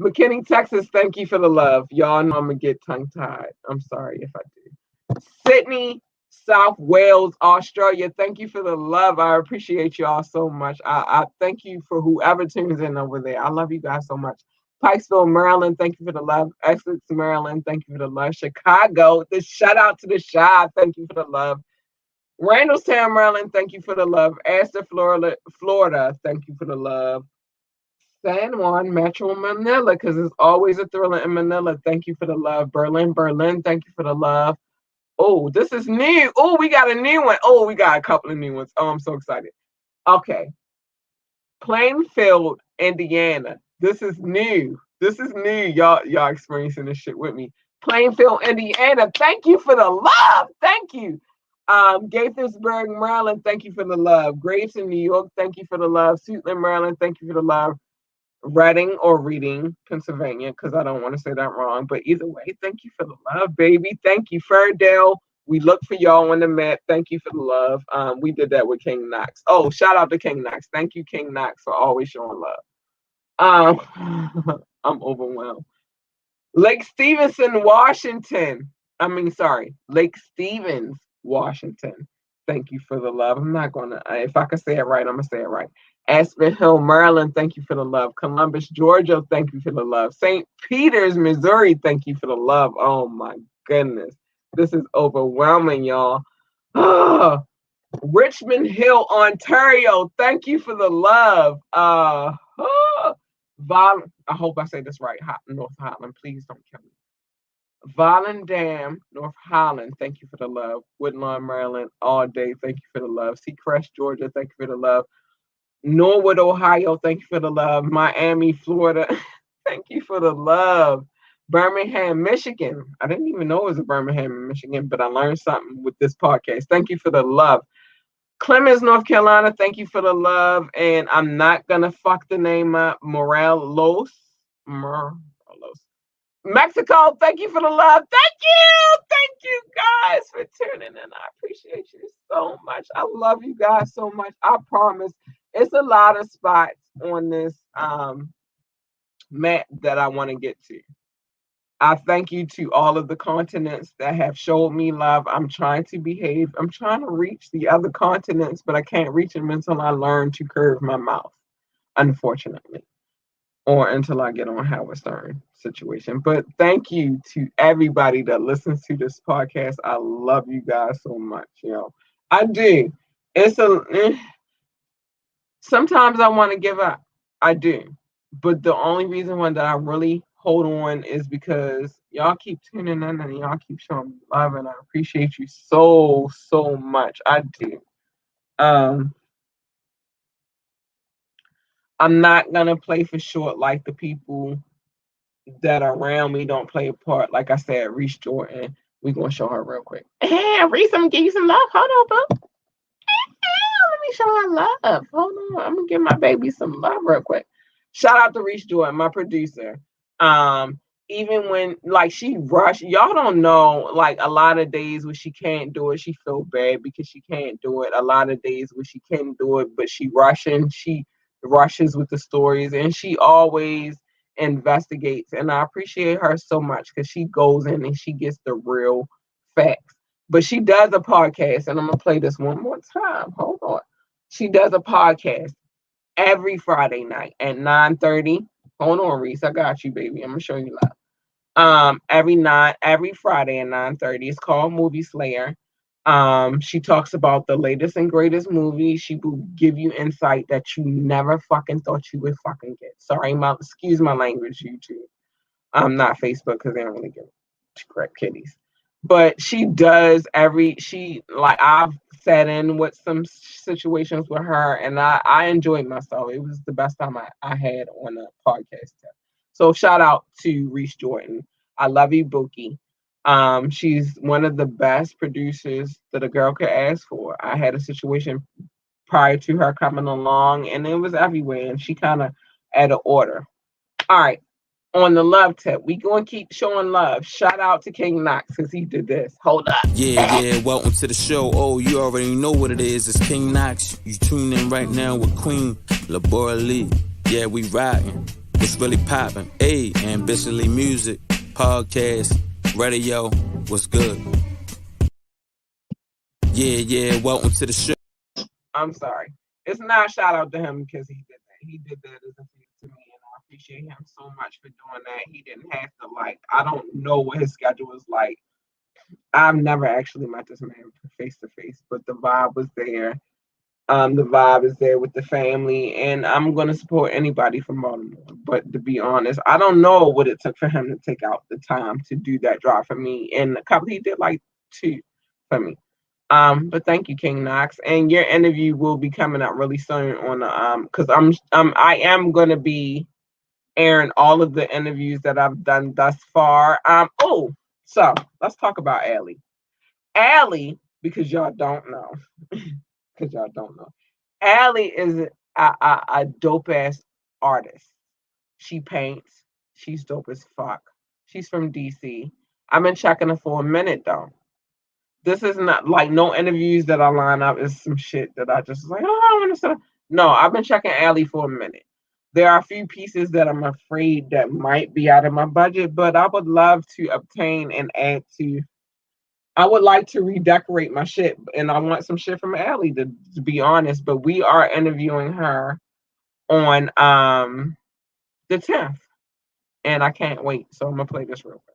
McKinney, Texas, thank you for the love. Y'all know I'm gonna get tongue tied. I'm sorry if I do. Sydney, South Wales, Australia, thank you for the love. I appreciate y'all so much. I thank you for whoever tunes in over there. I love you guys so much. Pikesville, Maryland, thank you for the love. Essex, Maryland, thank you for the love. Chicago, the shout out to the Shy, thank you for the love. Randallstown, Maryland, thank you for the love. Astor, Florida, thank you for the love. San Juan, Metro Manila, because it's always a thriller in Manila. Thank you for the love. Berlin, thank you for the love. Oh, this is new. Oh, we got a new one. Oh, we got a couple of new ones. Oh, I'm so excited. Okay. Plainfield, Indiana. This is new. This is new. Y'all experiencing this shit with me. Plainfield, Indiana. Thank you for the love. Thank you. Gaithersburg, Maryland. Thank you for the love. Graves in New York. Thank you for the love. Suitland, Maryland. Thank you for the love. Reading or Reading, Pennsylvania, because I don't want to say that wrong. But either way, thank you for the love, baby. Thank you, Fairdale. We look for y'all on the map. Thank you for the love. We did that with King Knox. Oh, shout out to King Knox. Thank you, King Knox, for always showing love. I'm overwhelmed. Lake Stevenson, Washington. Lake Stevens, Washington. Thank you for the love. I'm not gonna. If I can say it right, I'm gonna say it right. Aspen Hill, Maryland, thank you for the love. Columbus, Georgia, thank you for the love. St. Peters, Missouri, thank you for the love. Oh my goodness. This is overwhelming, y'all. Richmond Hill, Ontario, thank you for the love. I hope I say this right. North Holland, please don't kill me. Volendam, North Holland, thank you for the love. Woodlawn, Maryland, all day, thank you for the love. Seacrest, Georgia, thank you for the love. Norwood, Ohio, thank you for the love. Miami, Florida, thank you for the love. Birmingham, Michigan. I didn't even know it was a Birmingham, Michigan, but I learned something with this podcast. Thank you for the love. Clemens, North Carolina, thank you for the love. And I'm not going to fuck the name up. Morelos. Mexico, thank you for the love. Thank you. Thank you guys for tuning in. I appreciate you so much. I love you guys so much. I promise it's a lot of spots on this map that I want to get to. I thank you to all of the continents that have showed me love. I'm trying to behave. I'm trying to reach the other continents, but I can't reach them until I learn to curve my mouth, unfortunately, or until I get on Howard Stern situation. But thank you to everybody that listens to this podcast. I love you guys so much. I do. Sometimes I want to give up. I do. But the only reason why that I really hold on is because y'all keep tuning in and y'all keep showing me love, and I appreciate you so, so much. I do. I'm not gonna play for short like the people that are around me don't play a part. Like I said, Reese Jordan, we're gonna show her real quick. Hey, Reese, I'm gonna give you some love. Hold on, boo. Let me show her love. Hold on. I'm gonna give my baby some love real quick. Shout out to Reese Jordan, my producer. Even when like she rushed, y'all don't know, like a lot of days when she can't do it, she feel bad because she can't do it. A lot of days when she can do it, but she rushes with the stories, and she always investigates. And I appreciate her so much because she goes in and she gets the real facts. But she does a podcast, and I'm gonna play this one more time. Hold on. She does a podcast every Friday night at 9:30. Hold on, Reese. I got you, baby. I'm gonna show you love. Every Friday at 9:30. It's called Movie Slayer. She talks about the latest and greatest movies. She will give you insight that you never fucking thought you would fucking get. Sorry, excuse my language, YouTube. I'm not Facebook because they don't really give crap kitties. But I've sat in with some situations with her, and I enjoyed myself. It was the best time I had on a podcast. So shout out to Reese Jordan. I love you, Bookie. She's one of the best producers that a girl could ask for. I had a situation prior to her coming along, and it was everywhere, and she kind of added order. All right. On the love tip, we gonna keep showing love. Shout out to King Knox because he did this. Hold up. Yeah, welcome to the show. Oh, you already know what it is. It's King Knox. You tune in right now with Queen Labora Lee. Yeah, we riding. What's really popping? Hey, Ambitiously Music, podcast, radio. What's good? Yeah, welcome to the show. I'm sorry. It's not a shout out to him because he did that. He did that as a favor to me, and I appreciate him so much for doing that. He didn't have to, I don't know what his schedule is like. I've never actually met this man face to face, but the vibe was there. The vibe is there with the family, and I'm going to support anybody from Baltimore. But to be honest, I don't know what it took for him to take out the time to do that drive for me. And he did like 2 for me. But thank you, King Knox. And your interview will be coming out really soon on the because I am going to be airing all of the interviews that I've done thus far. So let's talk about Allie. Allie, because y'all don't know. Allie is a dope ass artist. She paints. She's dope as fuck. She's from DC. I've been checking her for a minute though. This is not like no interviews that I line up is some shit that I just like, oh, I want to say. No, I've been checking Allie for a minute. There are a few pieces that I'm afraid that might be out of my budget, but I would love to obtain and add to. I would like to redecorate my shit, and I want some shit from Allie to be honest. But we are interviewing her on the 10th, and I can't wait. So I'm gonna play this real quick.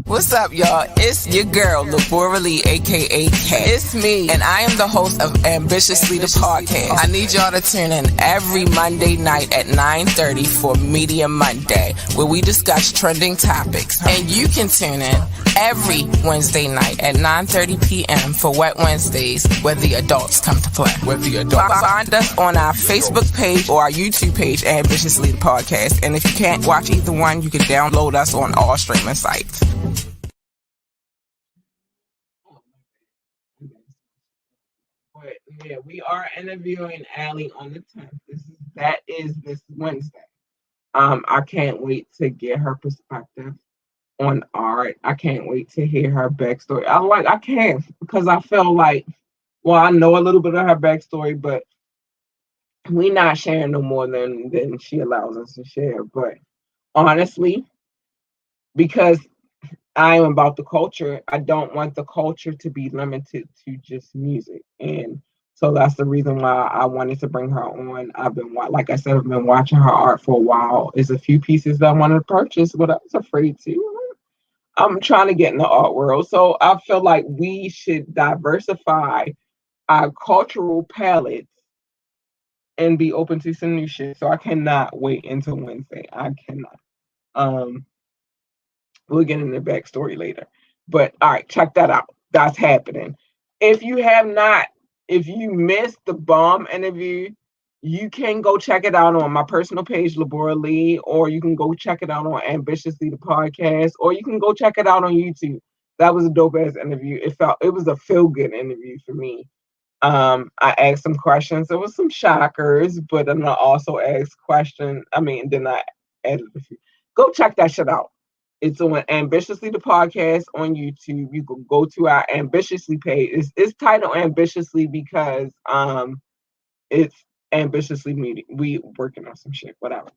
What's up, y'all? It's your girl, Labora Lee, aka Kat. It's me, and I am the host of Ambitiously the Podcast. I need y'all to tune in every Monday night at 9:30 for Media Monday, where we discuss trending topics. And you can tune in every Wednesday night at 9:30 p.m. for Wet Wednesdays, where the adults come to play. Find us on our Facebook page or our YouTube page, Ambitiously the Podcast. And if you can't watch either one, you can download us on all streaming sites. But yeah, we are interviewing Allie on the 10th. That is this Wednesday. I can't wait to get her perspective on art. I can't wait to hear her backstory. I can't, because I feel like, well, I know a little bit of her backstory, but we not sharing no more than she allows us to share. But honestly, because I am about the culture, I don't want the culture to be limited to just music. And so that's the reason why I wanted to bring her on. Like I said, I've been watching her art for a while. There's a few pieces that I wanted to purchase, but I was afraid to. I'm trying to get in the art world. So I feel like we should diversify our cultural palettes and be open to some new shit. So I cannot wait until Wednesday. I cannot. Um, we'll get into the backstory later. But all right, check that out. That's happening. If you have not, if you missed the bomb interview, you can go check it out on my personal page, Labora Lee, or you can go check it out on Ambitiously the Podcast, or you can go check it out on YouTube. That was a dope ass interview. It was a feel good interview for me. I asked some questions. There was some shockers, but then I also asked questions. Then I added a few. Go check that shit out. It's on Ambitiously the Podcast on YouTube. You can go to our Ambitiously page. It's titled Ambitiously because it's ambitiously meeting. We working on some shit, whatever.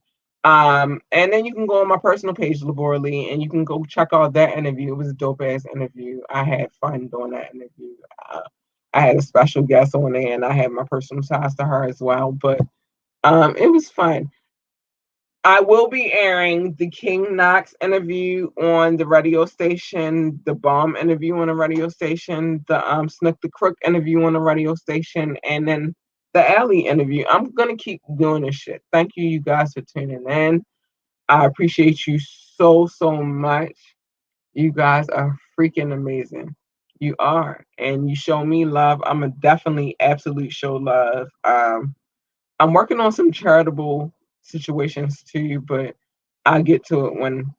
And then you can go on my personal page, Labora Lee, and you can go check out that interview. It was a dope ass interview. I had fun doing that interview. I had a special guest on there, and I had my personal ties to her as well. But it was fun. I will be airing the King Knox interview on the radio station, the Bomb interview on the radio station, the Snook the Crook interview on the radio station, and then the Alley interview. I'm gonna keep doing this shit. Thank you, you guys, for tuning in. I appreciate you so much. You guys are freaking amazing. You are, and you show me love. I'm a definitely absolute show love. I'm working on some charitable situations too, but I'll get to it when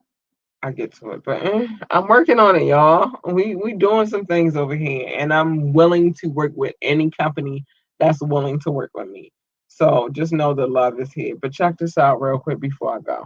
I get to it. But I'm working on it, y'all. We doing some things over here, and I'm willing to work with any company that's willing to work with me. So just know the love is here. But check this out real quick before I go.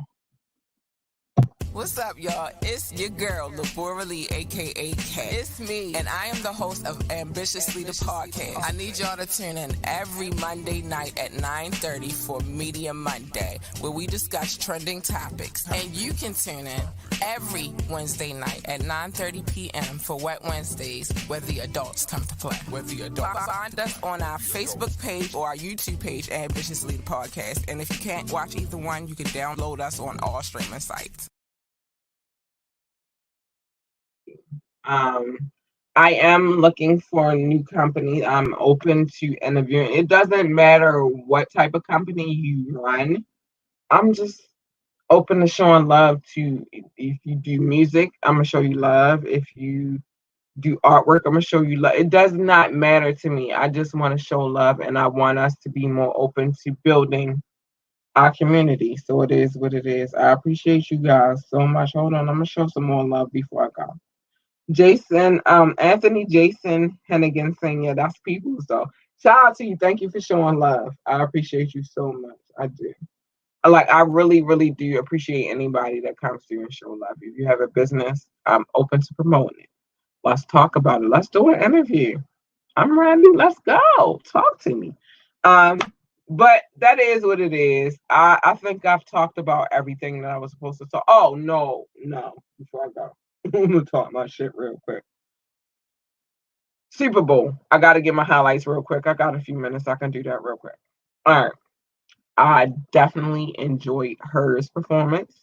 What's up, y'all? It's your girl, Labora Lee, aka Kat. It's me, and I am the host of Ambitiously the Podcast. I need y'all to tune in every Monday night at 9:30 for Media Monday, where we discuss trending topics. And you can tune in every Wednesday night at 9:30 p.m. for Wet Wednesdays, where the adults come to play. Find us on our Facebook page or our YouTube page, Ambitiously the Podcast. And if you can't watch either one, you can download us on all streaming sites. I am looking for a new company. I'm open to interviewing. It doesn't matter what type of company you run. I'm just open to showing love to. If you do music, I'm gonna show you love. If you do artwork, I'm gonna show you love. It does not matter to me. I just want to show love, and I want us to be more open to building our community. So it is what it is. I appreciate you guys so much. Hold on, I'm gonna show some more love before I go. Anthony Jason Hennigan saying, yeah, that's people. So shout out to you. Thank you for showing love. I appreciate you so much. I do. I really do appreciate anybody that comes through and show love. If you have a business, I'm open to promoting it. Let's talk about it. Let's do an interview. I'm ready. Let's go. Talk to me. But that is what it is. I think I've talked about everything that I was supposed to talk. Oh, no. Before I go. I'm gonna talk my shit real quick. Super Bowl. I gotta get my highlights real quick. I got a few minutes. I can do that real quick. All right. I definitely enjoyed hers performance.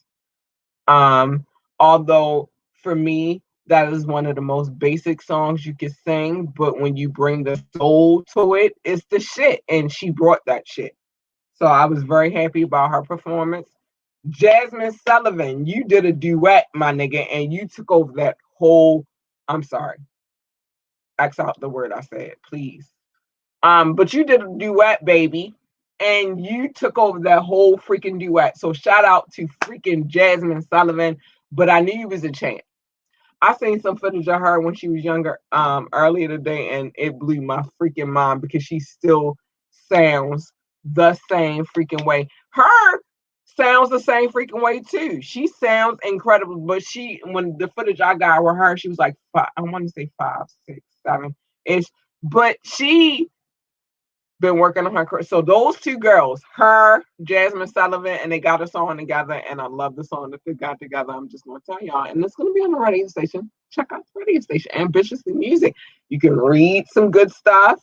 Um, Although for me, that is one of the most basic songs you can sing, but when you bring the soul to it, it's the shit. And she brought that shit. So I was very happy about her performance. Jasmine Sullivan, you did a duet, my nigga, and you took over that whole. I'm sorry, X out the word I said, please. But you did a duet, baby, and you took over that whole freaking duet. So shout out to freaking Jasmine Sullivan. But I knew you was a champ. I seen some footage of her when she was younger, earlier today, and it blew my freaking mind because she still sounds the same freaking way. Her sounds the same freaking way too. She sounds incredible, but she when the footage I got with her, she was like five, I want to say 5, 6, 7 ish, but she been working on her career. So those two girls, her, Jasmine Sullivan, and they got a song together, and I love the song that they got together. I'm just gonna tell y'all, and it's gonna be on the radio station. Check out the radio station, Ambitiously Music. You can read some good stuff.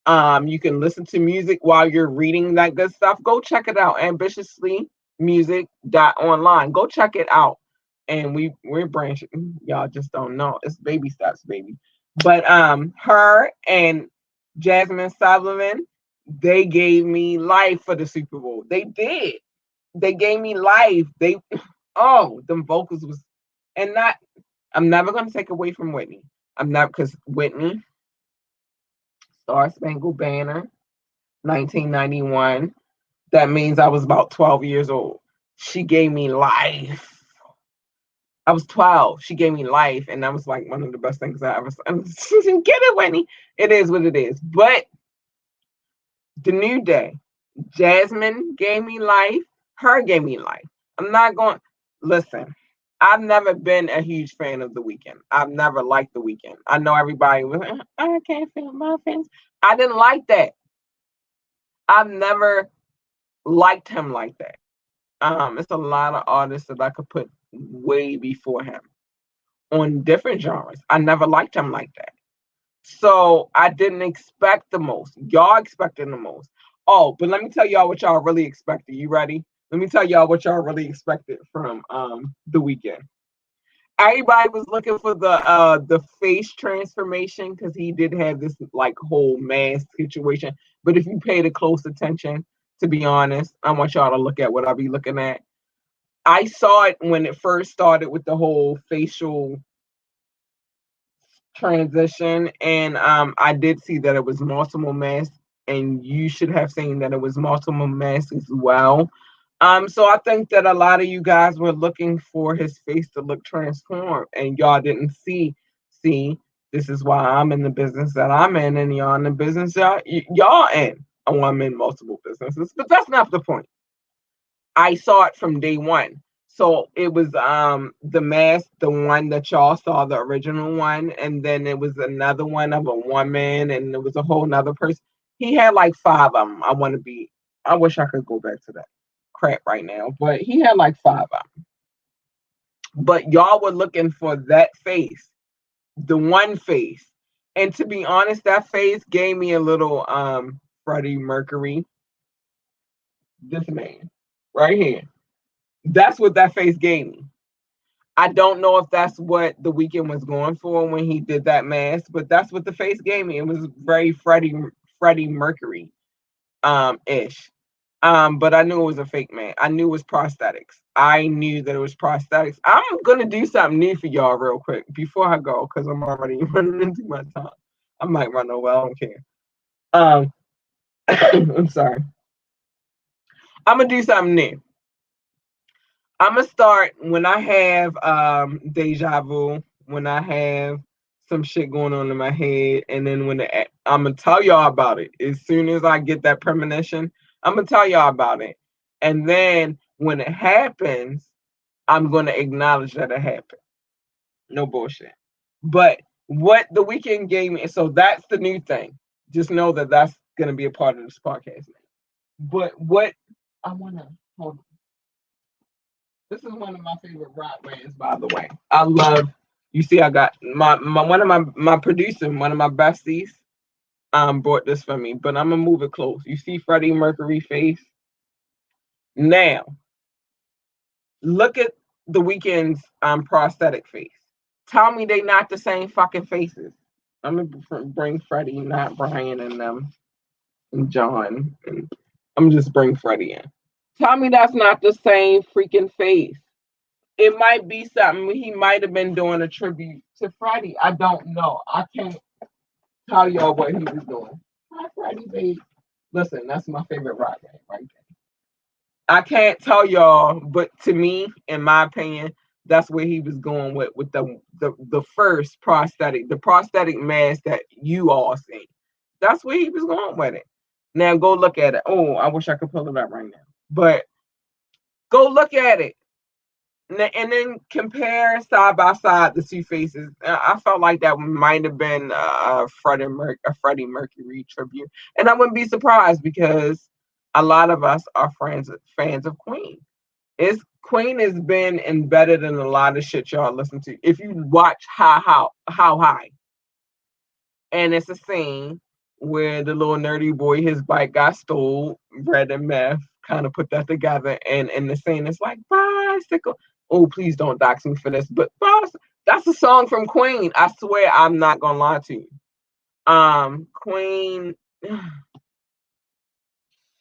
You can listen to music while you're reading that good stuff. Go check it out, ambitiouslymusic.online. Go check it out. And we're branching. Y'all just don't know. It's baby steps, baby. But her and Jasmine Sullivan, they gave me life for the Super Bowl. They did. They gave me life. They them vocals was and not I'm never gonna take away from Whitney. I'm not because Whitney, Star Spangled Banner, 1991. That means I was about 12 years old. She gave me life. I was 12. She gave me life, and that was like one of the best things I ever saw. Get it, Whitney. It is what it is. But the New Day, Jasmine gave me life. Her gave me life. I'm not going. Listen, I've never been a huge fan of The Weeknd. I've never liked The Weeknd. I know everybody was, I can't feel my fans. I didn't like that. I've never liked him like that. It's a lot of artists that I could put way before him on different genres. I never liked him like that. So I didn't expect the most. Y'all expected the most. Oh, but let me tell y'all what y'all really expected. You ready? Let me tell y'all what y'all really expected from The Weeknd. Everybody was looking for the face transformation because he did have this like whole mask situation. But if you paid a close attention, to be honest, I want y'all to look at what I be looking at. I saw it when it first started with the whole facial transition, and I did see that it was multiple masks, and you should have seen that it was multiple masks as well. So I think that a lot of you guys were looking for his face to look transformed, and y'all didn't see. This is why I'm in the business that I'm in, and y'all in the business y'all in. Oh, I'm in multiple businesses, but that's not the point. I saw it from day one. So it was the mask, the one that y'all saw, the original one, and then it was another one of a woman, and it was a whole nother person. He had like five of them. I wish I could go back to that crap right now, but he had like five of them. But y'all were looking for that face, the one face. And to be honest, that face gave me a little Freddie Mercury. This man right here. That's what that face gave me. I don't know if that's what The Weeknd was going for when he did that mask, but that's what the face gave me. It was very Freddie Mercury ish. But I knew it was a fake man. I knew it was prosthetics. I knew that it was prosthetics. I'm gonna do something new for y'all real quick before I go because I'm already running into my time. I might run over. I don't care. I'm sorry. I'm gonna do something new. I'm gonna start when I have deja vu, when I have some shit going on in my head, and then I'm gonna tell y'all about it as soon as I get that premonition. I'm gonna tell y'all about it, and then when it happens, I'm gonna acknowledge that it happened. No bullshit. But what The Weeknd gave me, so that's the new thing. Just know that that's gonna be a part of this podcast. But what I wanna hold on. This is one of my favorite rock bands, by the way. I love. You see, I got my one of my producer, one of my besties, bought this for me. But I'm gonna move it close. You see Freddie Mercury face. Now, look at the Weeknd's prosthetic face. Tell me they not the same fucking faces. I'm gonna bring Freddie, not Brian and John, and I'm just bring Freddie in. Tell me that's not the same freaking face. It might be something he might have been doing a tribute to Freddie. I don't know. I can't tell y'all what he was doing. Hi, Freddie, babe. Listen, that's my favorite rock band right there. I can't tell y'all, but to me, in my opinion, that's where he was going with the first prosthetic, the prosthetic mask that you all seen. That's where he was going with it. Now go look at it. Oh, I wish I could pull it up right now. But go look at it. And then compare side by side the two faces. I felt like that might have been a Freddie Mercury tribute, and I wouldn't be surprised because a lot of us are fans of Queen. It's Queen has been embedded in a lot of shit y'all listen to. If you watch How High, and it's a scene where the little nerdy boy, his bike got stole, bread and meth, kind of put that together, and in the scene it's like bicycle. Oh, please don't dox me for this, but that's a song from Queen. I swear I'm not gonna lie to you. Queen,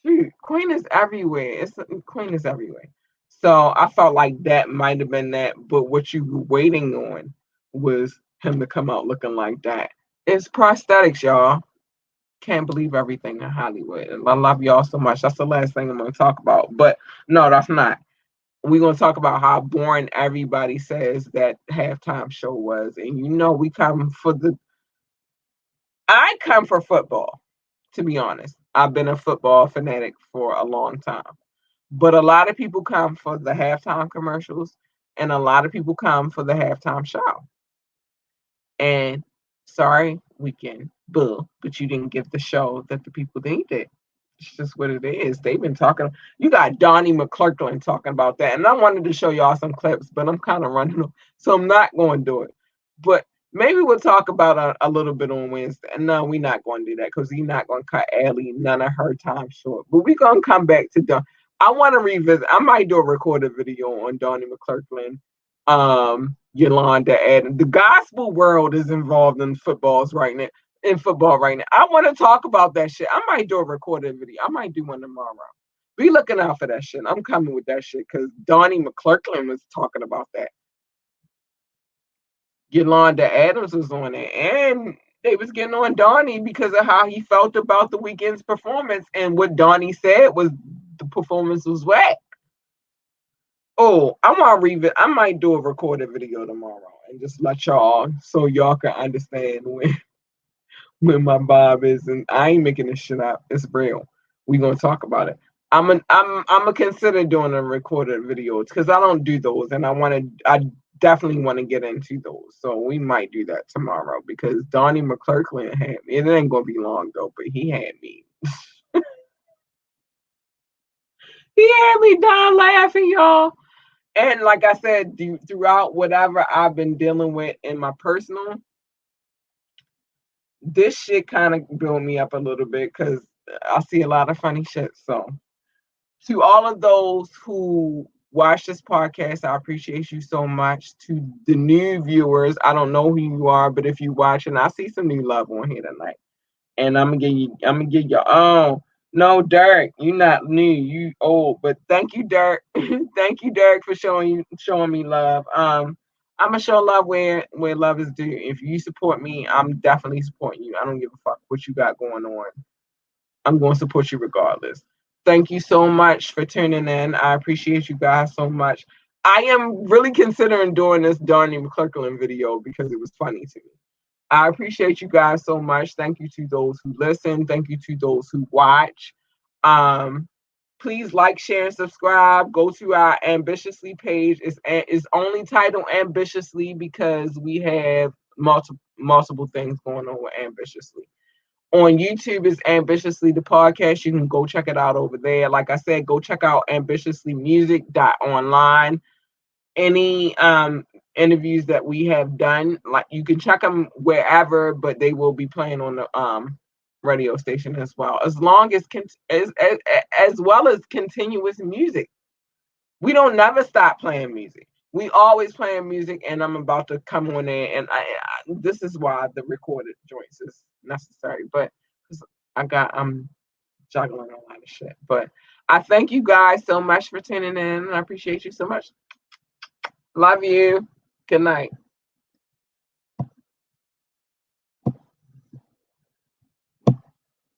shoot, Queen is everywhere. Queen is everywhere. So I felt like that might have been that, but what you were waiting on was him to come out looking like that. It's prosthetics, y'all. Can't believe everything in Hollywood. I love y'all so much. That's the last thing I'm going to talk about. But no, that's not. We're going to talk about how boring everybody says that halftime show was. And we come for I come for football, to be honest. I've been a football fanatic for a long time. But a lot of people come for the halftime commercials, and a lot of people come for the halftime show. And sorry, Weekend, boo, but you didn't give the show that the people needed. It's just what it is. They've been talking. You got Donnie McClurkin talking about that, and I wanted to show y'all some clips, but I'm kind of running, so I'm not going to do it. But maybe we'll talk about a little bit on Wednesday. And no, we're not going to do that because he's not going to cut Allie none of her time short. But we're going to come back to Don. I want to revisit. I might do a recorded video on Donnie McClurkin, Yolanda Adams. The gospel world is involved in football right now. I want to talk about that shit. I might do a recorded video. I might do one tomorrow. Be looking out for that shit. I'm coming with that shit because Donnie McClurkin was talking about that. Yolanda Adams was on it, and they was getting on Donnie because of how he felt about the Weeknd's performance, and what Donnie said was the performance was whack. Oh, I might do a recorded video tomorrow and just let y'all so y'all can understand when my Bob is, and I ain't making this shit up. It's real. We gonna talk about it. I'm gonna consider doing a recorded video because I don't do those, and I definitely want to get into those. So we might do that tomorrow because Donnie McClurkin had me. It ain't gonna be long though, but he had me. He had me dying laughing, y'all. And like I said, throughout whatever I've been dealing with in my personal, this shit kind of built me up a little bit because I see a lot of funny shit. So to all of those who watch this podcast, I appreciate you so much. To the new viewers, I don't know who you are, but if you watching, I see some new love on here tonight. And I'm gonna give you oh no, Derek, you not new, you old, but thank you, Derek. Thank you, Derek, for showing me love. I'm gonna show love where love is due. If you support me, I'm definitely supporting you. I don't give a fuck what you got going on. I'm going to support you regardless. Thank you so much for tuning in. I appreciate you guys so much. I am really considering doing this Donnie McClurkin video because it was funny to me. I appreciate you guys so much. Thank you to those who listen. Thank you to those who watch. Please like, share, and subscribe. Go to our Ambitiously page. It's only titled Ambitiously because we have multiple things going on with Ambitiously. On YouTube is Ambitiously the podcast. You can go check it out over there. Like I said, go check out ambitiouslymusic.online. Any interviews that we have done, like you can check them wherever, but they will be playing on the radio station as well. As long as as well as continuous music. We don't never stop playing music. We always playing music, and I'm about to come on in, and this is why the recorded joints is necessary. But I'm juggling a lot of shit. But I thank you guys so much for tuning in. I appreciate you so much. Love you. Good night.